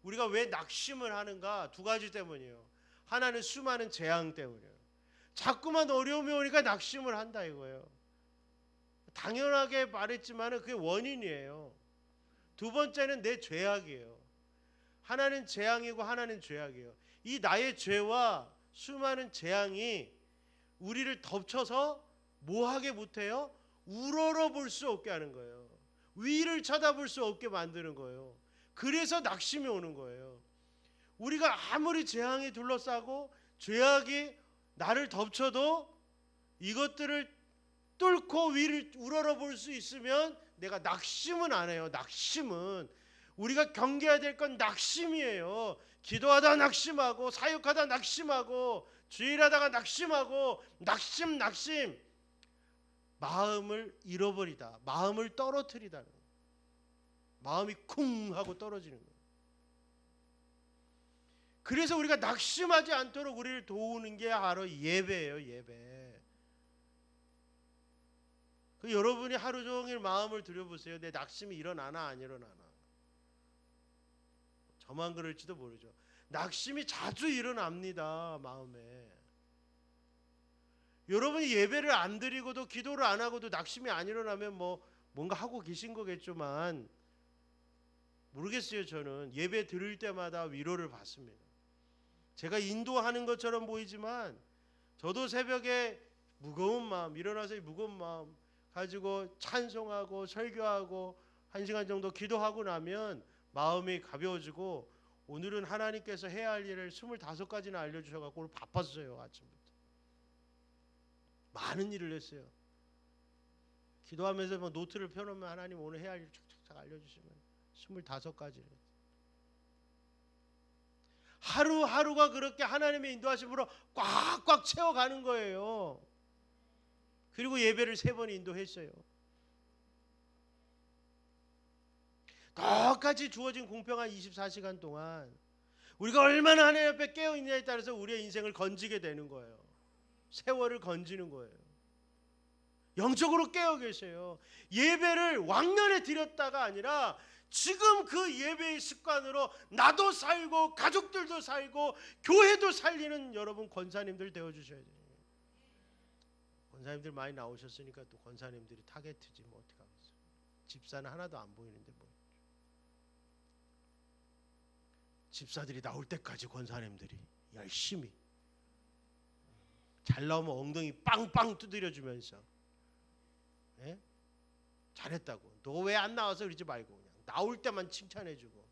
우리가 왜 낙심을 하는가? 두 가지 때문이에요. 하나는 수많은 재앙 때문이에요. 자꾸만 어려움이 오니까 낙심을 한다 이거예요. 당연하게 말했지만 그게 원인이에요. 두 번째는 내 죄악이에요. 하나는 재앙이고 하나는 죄악이에요. 이 나의 죄와 수많은 재앙이 우리를 덮쳐서 뭐하게 못해요? 우러러 볼 수 없게 하는 거예요. 위를 쳐다볼 수 없게 만드는 거예요. 그래서 낙심이 오는 거예요. 우리가 아무리 재앙이 둘러싸고 죄악이 나를 덮쳐도 이것들을 뚫고 위를 우러러 볼 수 있으면 내가 낙심은 안 해요. 낙심은 우리가 경계해야 될 건 낙심이에요. 기도하다 낙심하고 사역하다 낙심하고 주일하다가 낙심하고 낙심 마음을 잃어버리다. 마음을 떨어뜨리다는 거예요. 마음이 쿵 하고 떨어지는 거예요. 그래서 우리가 낙심하지 않도록 우리를 도우는 게 바로 예배예요. 예배. 여러분이 하루 종일 마음을 들여보세요. 내 낙심이 일어나나 안 일어나나. 저만 그럴지도 모르죠. 낙심이 자주 일어납니다. 마음에. 여러분이 예배를 안 드리고도 기도를 안 하고도 낙심이 안 일어나면 뭔가 하고 계신 거겠지만 모르겠어요. 저는 예배 드릴 때마다 위로를 받습니다. 제가 인도하는 것처럼 보이지만 저도 새벽에 무거운 마음, 일어나서 무거운 마음 가지고 찬송하고 설교하고 1시간 정도 기도하고 나면 마음이 가벼워지고 오늘은 하나님께서 해야 할 일을 25가지나 알려주셔서 오늘 바빴어요. 아침부터 많은 일을 했어요. 기도하면서 막 노트를 펴놓으면 하나님 오늘 해야 할 일 쫙쫙 알려주시면 25가지를 하루하루가 그렇게 하나님의 인도하심으로 꽉꽉 채워가는 거예요. 그리고 예배를 3번 인도했어요. 똑같이 주어진 공평한 24시간 동안 우리가 얼마나 하나님 앞에 깨어있느냐에 따라서 우리의 인생을 건지게 되는 거예요. 세월을 건지는 거예요. 영적으로 깨어 계세요. 예배를 왕년에 드렸다가 아니라 지금 그 예배의 습관으로 나도 살고 가족들도 살고 교회도 살리는 여러분 권사님들 되어주셔야 돼요. 권사님들 많이 나오셨으니까 또 권사님들이 타겟이지 뭐 어떻게 하겠어요. 집사는 하나도 안 보이는데 뭐. 집사들이 나올 때까지 권사님들이 열심히 잘 나오면 엉덩이 빵빵 두드려주면서 예? 잘했다고. 너 왜 안 나와서 그러지 말고 그냥 나올 때만 칭찬해주고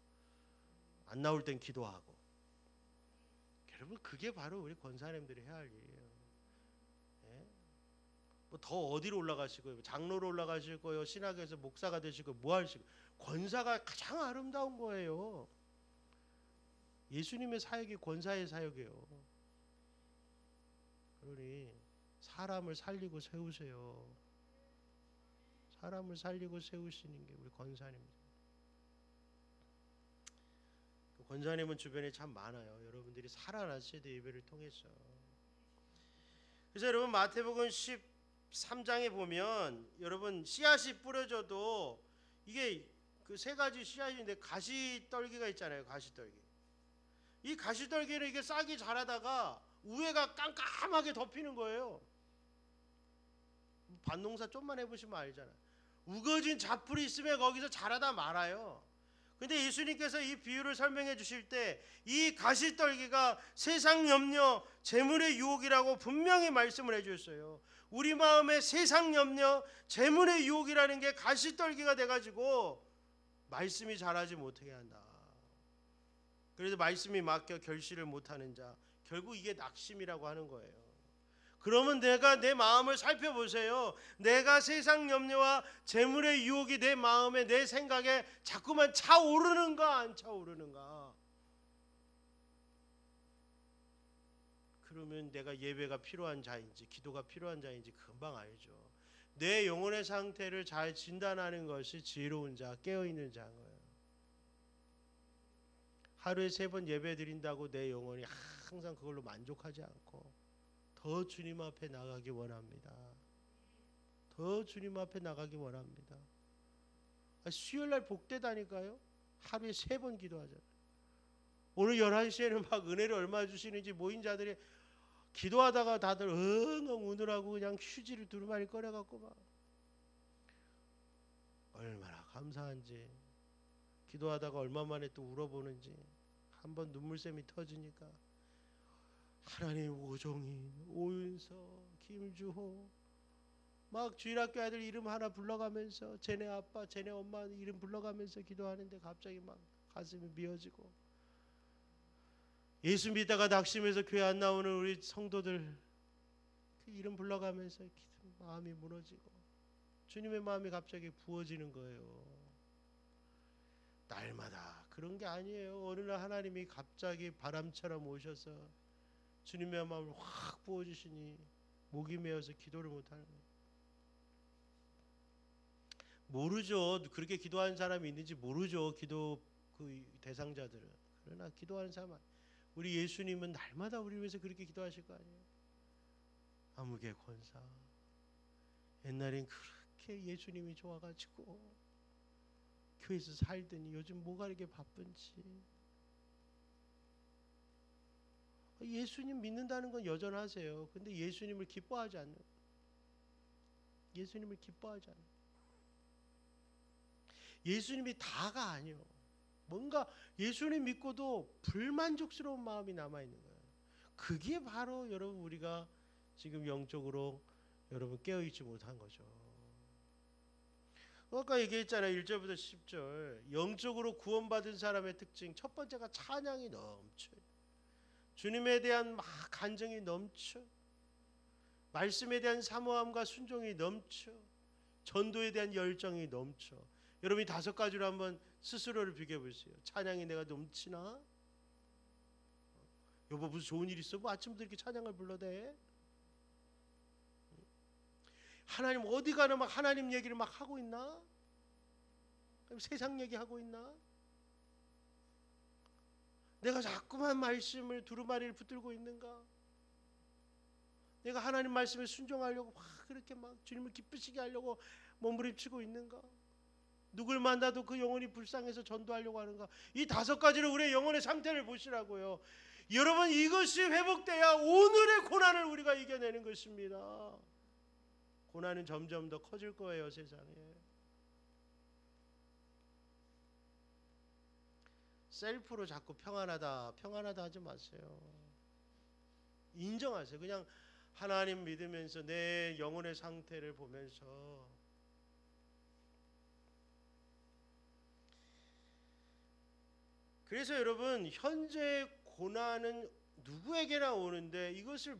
안 나올 땐 기도하고. 여러분 그게 바로 우리 권사님들이 해야 할 일이에요. 예? 뭐 더 어디로 올라가시고요? 장로로 올라가실 거예요? 신학에서 목사가 되시고 뭐 하시고? 권사가 가장 아름다운 거예요. 예수님의 사역이 권사의 사역이에요. 그러니 사람을 살리고 세우세요. 사람을 살리고 세우시는 게 우리 권사님입니다. 권사님은 주변에 참 많아요. 여러분들이 살아나셔야 돼. 예배를 통해서. 그래서 여러분 마태복음 13장에 보면 여러분 씨앗이 뿌려져도 이게 그 3가지 씨앗인데 가시떨기가 있잖아요. 가시떨기. 이 가시떨기는 이게 싹이 자라다가 우회가 깜깜하게 덮이는 거예요. 밭농사 좀만 해보시면 알잖아요. 우거진 잡풀이 있으면 거기서 자라다 말아요. 근데 예수님께서 이 비유를 설명해 주실 때 이 가시떨기가 세상 염려, 재물의 유혹이라고 분명히 말씀을 해 주셨어요. 우리 마음에 세상 염려, 재물의 유혹이라는 게 가시떨기가 돼가지고 말씀이 자라지 못하게 한다. 그래서 말씀이 막혀 결실을 못하는 자, 결국 이게 낙심이라고 하는 거예요. 그러면 내가 내 마음을 살펴보세요. 내가 세상 염려와 재물의 유혹이 내 마음에 내 생각에 자꾸만 차오르는가 안 차오르는가. 그러면 내가 예배가 필요한 자인지 기도가 필요한 자인지 금방 알죠. 내 영혼의 상태를 잘 진단하는 것이 지혜로운 자, 깨어있는 자인 거예요. 하루에 3번 예배 드린다고 내 영혼이 항상 그걸로 만족하지 않고 더 주님 앞에 나가기 원합니다. 더 주님 앞에 나가기 원합니다. 수요일날 복되다니까요. 하루에 3번 기도하잖아요. 오늘 11시에는 막 은혜를 얼마 주시는지 모인 자들이 기도하다가 다들 엉엉 우느라고 그냥 휴지를 두루마리 꺼내갖고 막 얼마나 감사한지, 기도하다가 얼마 만에 또 울어보는지, 한번 눈물샘이 터지니까 하나님 오종인, 오윤서, 김주호 막 주일학교 아들 이름 하나 불러가면서 쟤네 아빠, 쟤네 엄마 이름 불러가면서 기도하는데 갑자기 막 가슴이 미어지고, 예수 믿다가 낙심해서 교회 안 나오는 우리 성도들 그 이름 불러가면서 마음이 무너지고 주님의 마음이 갑자기 부어지는 거예요. 날마다 그런 게 아니에요. 어느 날 하나님이 갑자기 바람처럼 오셔서 주님의 마음을 확 부어주시니 목이 메어서 기도를 못하는 거예요. 모르죠. 그렇게 기도하는 사람이 있는지 모르죠. 기도 그 대상자들은. 그러나 기도하는 사람, 우리 예수님은 날마다 우리 위해서 그렇게 기도하실 거 아니에요. 아무개 권사, 옛날엔 그렇게 예수님이 좋아가지고 교회에서 살더니 요즘 뭐가 이렇게 바쁜지. 예수님 믿는다는 건 여전하세요. 근데 예수님을 기뻐하지 않는, 예수님을 기뻐하지 않는, 예수님이 다가 아니요. 뭔가 예수님 믿고도 불만족스러운 마음이 남아있는 거예요. 그게 바로 여러분 우리가 지금 영적으로 여러분 깨어있지 못한 거죠. 아까 얘기했잖아요. 1절부터 10절. 영적으로 구원받은 사람의 특징 첫 번째가 찬양이 넘쳐요. 주님에 대한 막 간증이 넘쳐. 말씀에 대한 사모함과 순종이 넘쳐. 전도에 대한 열정이 넘쳐. 여러분이 5가지로 한번 스스로를 비교해 보세요. 찬양이 내가 넘치나? 여보 무슨 좋은 일 있어? 뭐 아침부터 이렇게 찬양을 불러대? 하나님 어디 가나 막 하나님 얘기를 막 하고 있나? 세상 얘기하고 있나? 내가 자꾸만 말씀을 두루마리를 붙들고 있는가? 내가 하나님 말씀에 순종하려고 막 그렇게 막 주님을 기쁘시게 하려고 몸부림치고 있는가? 누굴 만나도 그 영혼이 불쌍해서 전도하려고 하는가? 이 5가지로 우리의 영혼의 상태를 보시라고요. 여러분 이것이 회복돼야 오늘의 고난을 우리가 이겨내는 것입니다. 고난은 점점 더 커질 거예요, 세상에. 셀프로 자꾸 평안하다 하지 마세요. 인정하세요. 그냥 하나님 믿으면서 내 영혼의 상태를 보면서 그래서 여러분 현재 고난은 누구에게나 오는데 이것을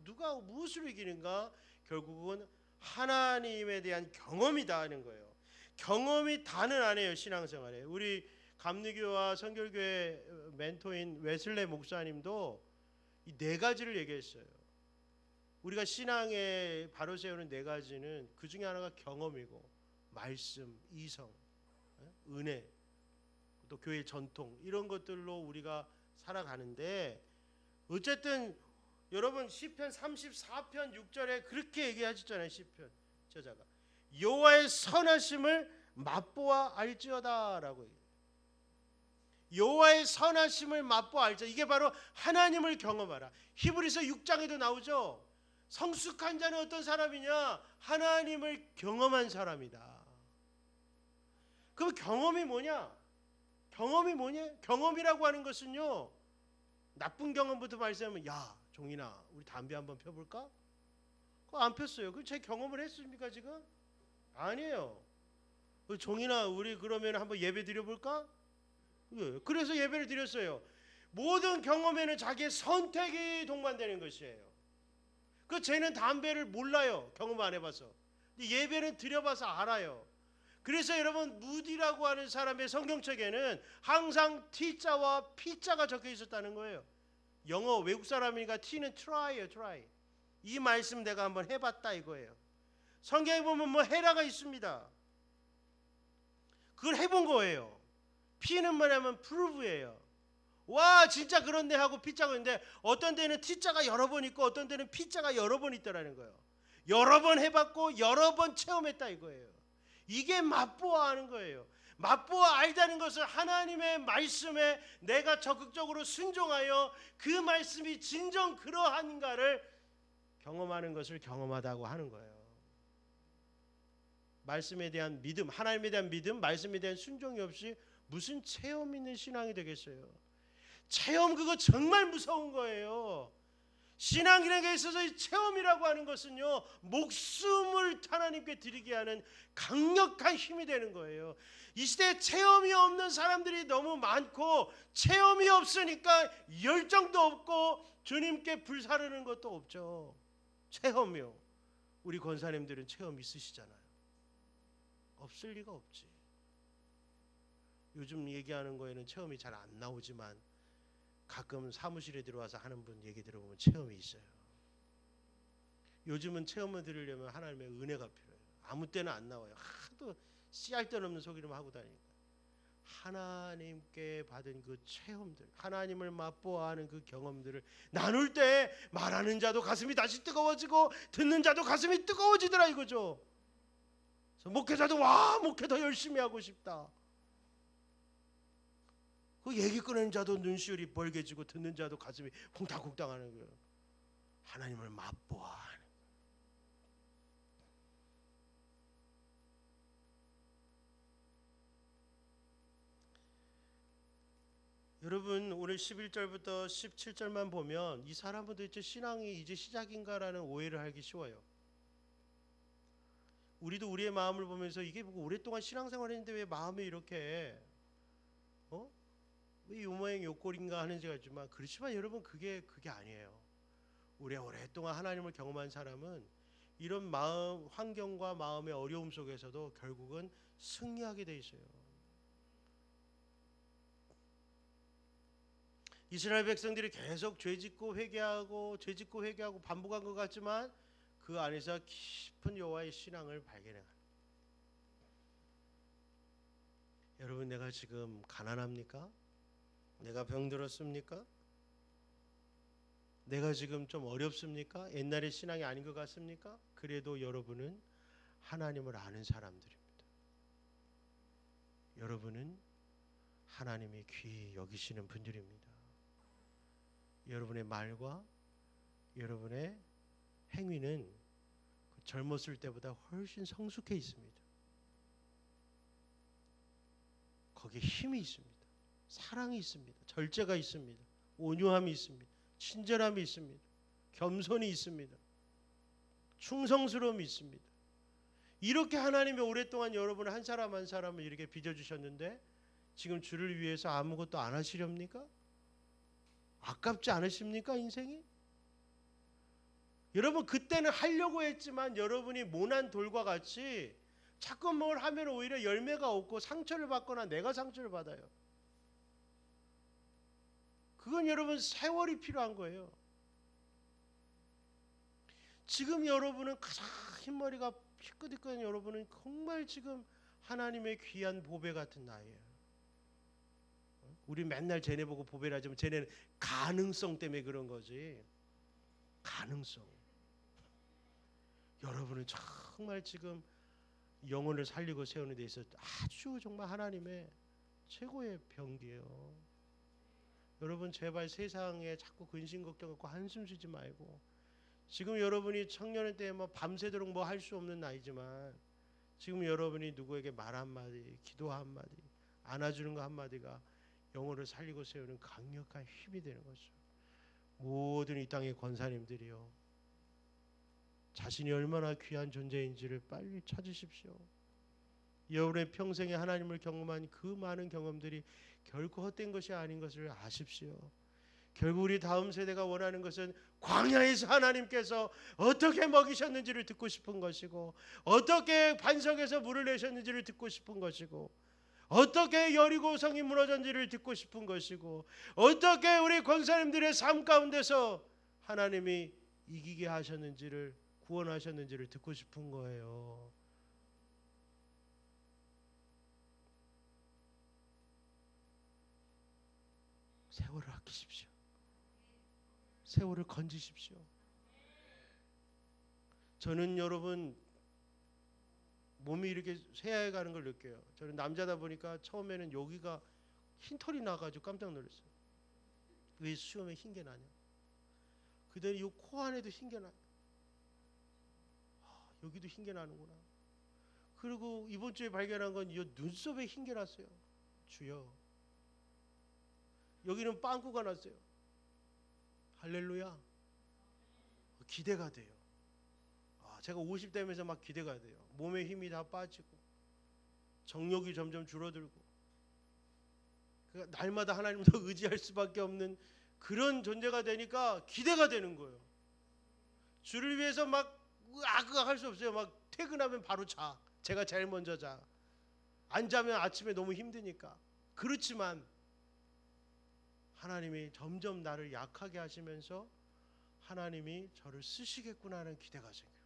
누가 무엇으로 이기는가? 결국은 하나님에 대한 경험이다 하는 거예요. 경험이 다는 아니에요. 신앙생활에 우리 감리교와 선결교회 멘토인 웨슬레 목사님도 이 4가지를 얘기했어요. 우리가 신앙에 바로 세우는 4가지는 그 중에 하나가 경험이고 말씀, 이성, 은혜, 또 교회 전통 이런 것들로 우리가 살아가는데 어쨌든 여러분 시편 34편 6절에 그렇게 얘기하셨잖아요. 시편 저자가 여호와의 선하심을 맛보아 알지어다라고 얘기해요. 여호와의 선하심을 맛보아 알자. 이게 바로 하나님을 경험하라. 히브리서 6장에도 나오죠. 성숙한 자는 어떤 사람이냐? 하나님을 경험한 사람이다. 그럼 경험이 뭐냐? 경험이라고 하는 것은요. 나쁜 경험부터 말씀하면 야 종인아 우리 담배 한번 펴볼까? 그거 안 폈어요. 그 제 경험을 했습니까 지금? 아니에요. 종인아 우리 그러면 한번 예배 드려볼까? 그래서 예배를 드렸어요. 모든 경험에는 자기의 선택이 동반되는 것이에요. 그 쟤는 담배를 몰라요. 경험 안 해봐서. 근데 예배는 드려봐서 알아요. 그래서 여러분 무디라고 하는 사람의 성경책에는 항상 T자와 P자가 적혀 있었다는 거예요. 영어 외국 사람이니까 T는 try예요. try. 이 말씀 내가 한번 해봤다 이거예요. 성경에 보면 뭐 헤라가 있습니다. 그걸 해본 거예요. P는 뭐냐면 prove예요. 와 진짜 그렇네 하고 P자가 있는데 어떤 데는 T자가 여러 번 있고 어떤 데는 P자가 여러 번 있더라는 거예요. 여러 번 해봤고 여러 번 체험했다 이거예요. 이게 맛보아 하는 거예요. 맛보아 알다는 것은 하나님의 말씀에 내가 적극적으로 순종하여 그 말씀이 진정 그러한가를 경험하는 것을 경험하다고 하는 거예요. 말씀에 대한 믿음, 하나님에 대한 믿음, 말씀에 대한 순종이 없이 무슨 체험 있는 신앙이 되겠어요. 체험 그거 정말 무서운 거예요. 신앙이라는 게 있어서 이 체험이라고 하는 것은요 목숨을 하나님께 드리게 하는 강력한 힘이 되는 거예요. 이 시대에 체험이 없는 사람들이 너무 많고 체험이 없으니까 열정도 없고 주님께 불사르는 것도 없죠. 체험이요. 우리 권사님들은 체험 있으시잖아요. 없을 리가 없지. 요즘 얘기하는 거에는 체험이 잘 안 나오지만 가끔 사무실에 들어와서 하는 분 얘기 들어보면 체험이 있어요. 요즘은 체험을 들으려면 하나님의 은혜가 필요해요. 아무 때나 안 나와요. 하도 씨알 데 없는 소리만 하고 다니니까. 하나님께 받은 그 체험들, 하나님을 맛보아하는 그 경험들을 나눌 때 말하는 자도 가슴이 다시 뜨거워지고 듣는 자도 가슴이 뜨거워지더라 이거죠. 그래서 목회자도 와 목회 더 열심히 하고 싶다. 그 얘기 꺼내는 자도 눈시울이 벌개지고 듣는 자도 가슴이 콩닥콩닥하는 거예요. 하나님을 맛보아하는. 여러분 오늘 11절부터 17절만 보면 이 사람은 도대체 신앙이 이제 시작인가라는 오해를 하기 쉬워요. 우리도 우리의 마음을 보면서 이게 오랫동안 신앙생활했는데 왜 마음이 이렇게 왜 이 모양 요 꼴인가 하는 생각이 있지만 그렇지만 여러분 그게 아니에요. 우리가 오랫동안 하나님을 경험한 사람은 이런 마음, 환경과 마음의 어려움 속에서도 결국은 승리하게 돼 있어요. 이스라엘 백성들이 계속 죄짓고 회개하고 반복한 것 같지만 그 안에서 깊은 여호와의 신앙을 발견해요. 여러분, 내가 지금 가난합니까? 내가 병들었습니까? 내가 지금 좀 어렵습니까? 옛날의 신앙이 아닌 것 같습니까? 그래도 여러분은 하나님을 아는 사람들입니다. 여러분은 하나님이 귀히 여기시는 분들입니다. 여러분의 말과 여러분의 행위는 젊었을 때보다 훨씬 성숙해 있습니다. 거기에 힘이 있습니다. 사랑이 있습니다. 절제가 있습니다. 온유함이 있습니다. 친절함이 있습니다. 겸손이 있습니다. 충성스러움이 있습니다. 이렇게 하나님이 오랫동안 여러분 한 사람 한 사람을 이렇게 빚어주셨는데 지금 주를 위해서 아무것도 안 하시렵니까? 아깝지 않으십니까, 인생이? 여러분, 그때는 하려고 했지만 여러분이 모난 돌과 같이 자꾸 뭘 하면 오히려 열매가 없고 상처를 받거나 내가 상처를 받아요. 그건 여러분 세월이 필요한 거예요. 지금 여러분은 가장 흰머리가 피끗피끗한 여러분은 정말 지금 하나님의 귀한 보배 같은 나이에요. 우리 맨날 쟤네 보고 보배라 하지만 쟤네는 가능성 때문에 그런 거지. 가능성. 여러분은 정말 지금 영혼을 살리고 세우는 데 있어서 아주 정말 하나님의 최고의 병기예요. 여러분, 제발 세상에 자꾸 근심 걱정하고 한숨 쉬지 말고, 지금 여러분이 청년의 때에 뭐 밤새도록 뭐 할 수 없는 나이지만 지금 여러분이 누구에게 말 한마디, 기도 한마디, 안아주는 거 한마디가 영혼을 살리고 세우는 강력한 힘이 되는 거죠. 모든 이 땅의 권사님들이요, 자신이 얼마나 귀한 존재인지를 빨리 찾으십시오. 여러분의 평생에 하나님을 경험한 그 많은 경험들이 결코 헛된 것이 아닌 것을 아십시오. 결국 우리 다음 세대가 원하는 것은 광야에서 하나님께서 어떻게 먹이셨는지를 듣고 싶은 것이고, 어떻게 반석에서 물을 내셨는지를 듣고 싶은 것이고, 어떻게 여리고 성이 무너졌는지를 듣고 싶은 것이고, 어떻게 우리 권사님들의 삶 가운데서 하나님이 이기게 하셨는지를, 구원하셨는지를 듣고 싶은 거예요. 세월을 아끼십시오. 세월을 건지십시오. 저는 여러분 몸이 이렇게 쇠하여 가는 걸 느껴요. 저는 남자다 보니까 처음에는 여기가 흰털이 나가지고 깜짝 놀랐어요. 왜 수염에 흰 게 나냐. 그다음에 이 코 안에도 흰 게 나요. 여기도 흰 게 나는구나. 그리고 이번 주에 발견한 건 이 눈썹에 흰 게 났어요. 주여, 여기는 빵꾸가 났어요. 할렐루야. 기대가 돼요. 제가 50 되면서 막 기대가 돼요. 몸에 힘이 다 빠지고 정력이 점점 줄어들고, 그러니까 날마다 하나님을 더 의지할 수밖에 없는 그런 존재가 되니까 기대가 되는 거예요. 주를 위해서 막 으악으악 할 수 없어요. 막 퇴근하면 바로 자. 제가 제일 먼저 자. 안 자면 아침에 너무 힘드니까. 그렇지만 하나님이 점점 나를 약하게 하시면서 하나님이 저를 쓰시겠구나 하는 기대가 생겨요.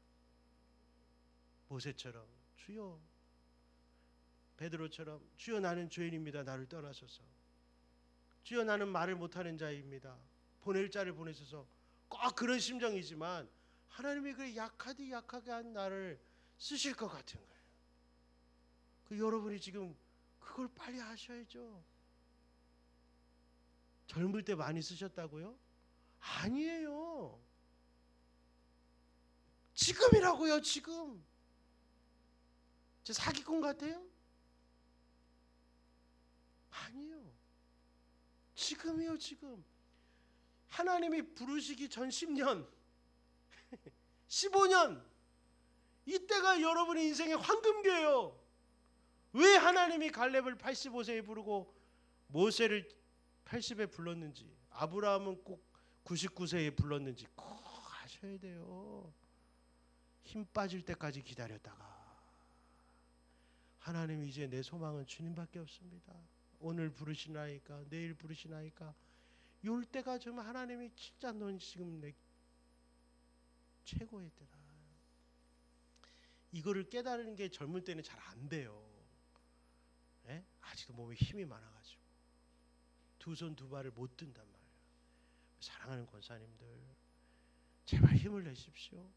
모세처럼, 주여, 베드로처럼, 주여 나는 죄인입니다. 나를 떠나소서. 주여 나는 말을 못하는 자입니다. 보낼 자를 보내소서. 꼭 그런 심정이지만 하나님이 그 약하디 약하게 한 나를 쓰실 것 같은 거예요. 여러분이 지금 그걸 빨리 하셔야죠. 젊을 때 많이 쓰셨다고요? 아니에요. 지금이라고요. 지금. 제 사기꾼 같아요? 아니에요. 지금이요. 지금. 하나님이 부르시기 전 10년 15년, 이때가 여러분의 인생의 황금기예요. 왜 하나님이 갈렙을 85세에 부르고 모세를 80에 불렀는지, 아브라함은 꼭 99세에 불렀는지 꼭 아셔야 돼요. 힘 빠질 때까지 기다렸다가 하나님 이제 내 소망은 주님밖에 없습니다. 오늘 부르시나이까 내일 부르시나이까 이럴 때가 좀 하나님이 진짜 넌 지금 내 최고의 때다. 이거를 깨달은 게 젊을 때는 잘 안 돼요. 예? 아직도 몸에 힘이 많아가지고 두 손 두 발을 못 든단 말이에요. 사랑하는 권사님들 제발 힘을 내십시오.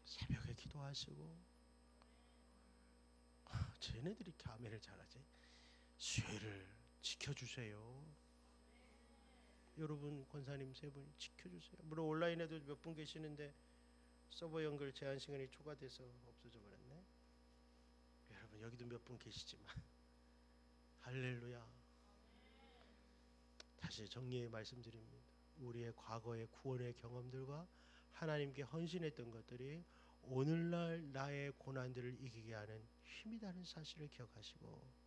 새벽에 기도하시고 쟤네들이 이렇게 아멘을 잘하지? 수혜를 지켜주세요. 여러분 권사님 세 분 지켜주세요. 물론 온라인에도 몇 분 계시는데 서버 연결 제한 시간이 초과돼서 없어져 버렸네. 여러분 여기도 몇 분 계시지만 할렐루야. 다시 정리해 말씀드립니다. 우리의 과거의 구원의 경험들과 하나님께 헌신했던 것들이 오늘날 나의 고난들을 이기게 하는 힘이라는 사실을 기억하시고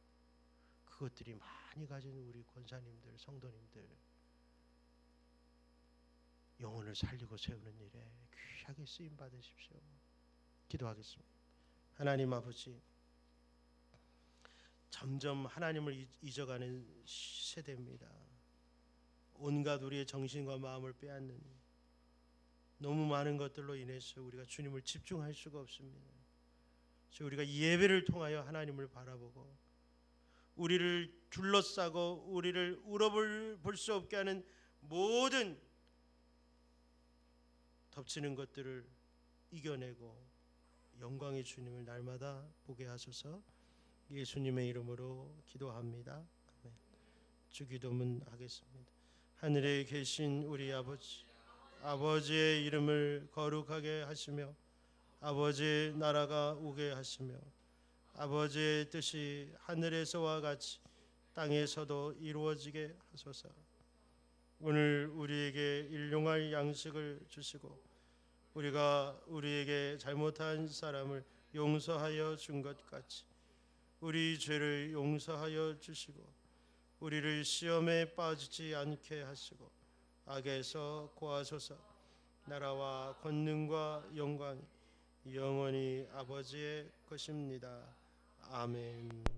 그것들이 많이 가진 우리 권사님들 성도님들 영혼을 살리고 세우는 일에 귀하게 쓰임 받으십시오. 기도하겠습니다. 하나님 아버지 점점 하나님을 잊어가는 세대입니다. 온갖 우리의 정신과 마음을 빼앗는 너무 많은 것들로 인해서 우리가 주님을 집중할 수가 없습니다. 그래서 우리가 예배를 통하여 하나님을 바라보고 우리를 둘러싸고 우리를 울어볼 수 없게 하는 모든 덮치는 것들을 이겨내고 영광의 주님을 날마다 보게 하소서. 예수님의 이름으로 기도합니다. 아멘. 주기도문 하겠습니다. 하늘에 계신 우리 아버지, 아버지의 이름을 거룩하게 하시며 아버지의 나라가 오게 하시며 아버지의 뜻이 하늘에서와 같이 땅에서도 이루어지게 하소서. 오늘 우리에게 일용할 양식을 주시고 우리가 우리에게 잘못한 사람을 용서하여 준 것 같이 우리 죄를 용서하여 주시고 우리를 시험에 빠지지 않게 하시고 악에서 구하소서. 나라와 권능과 영광이 영원히 아버지의 것입니다. 아멘.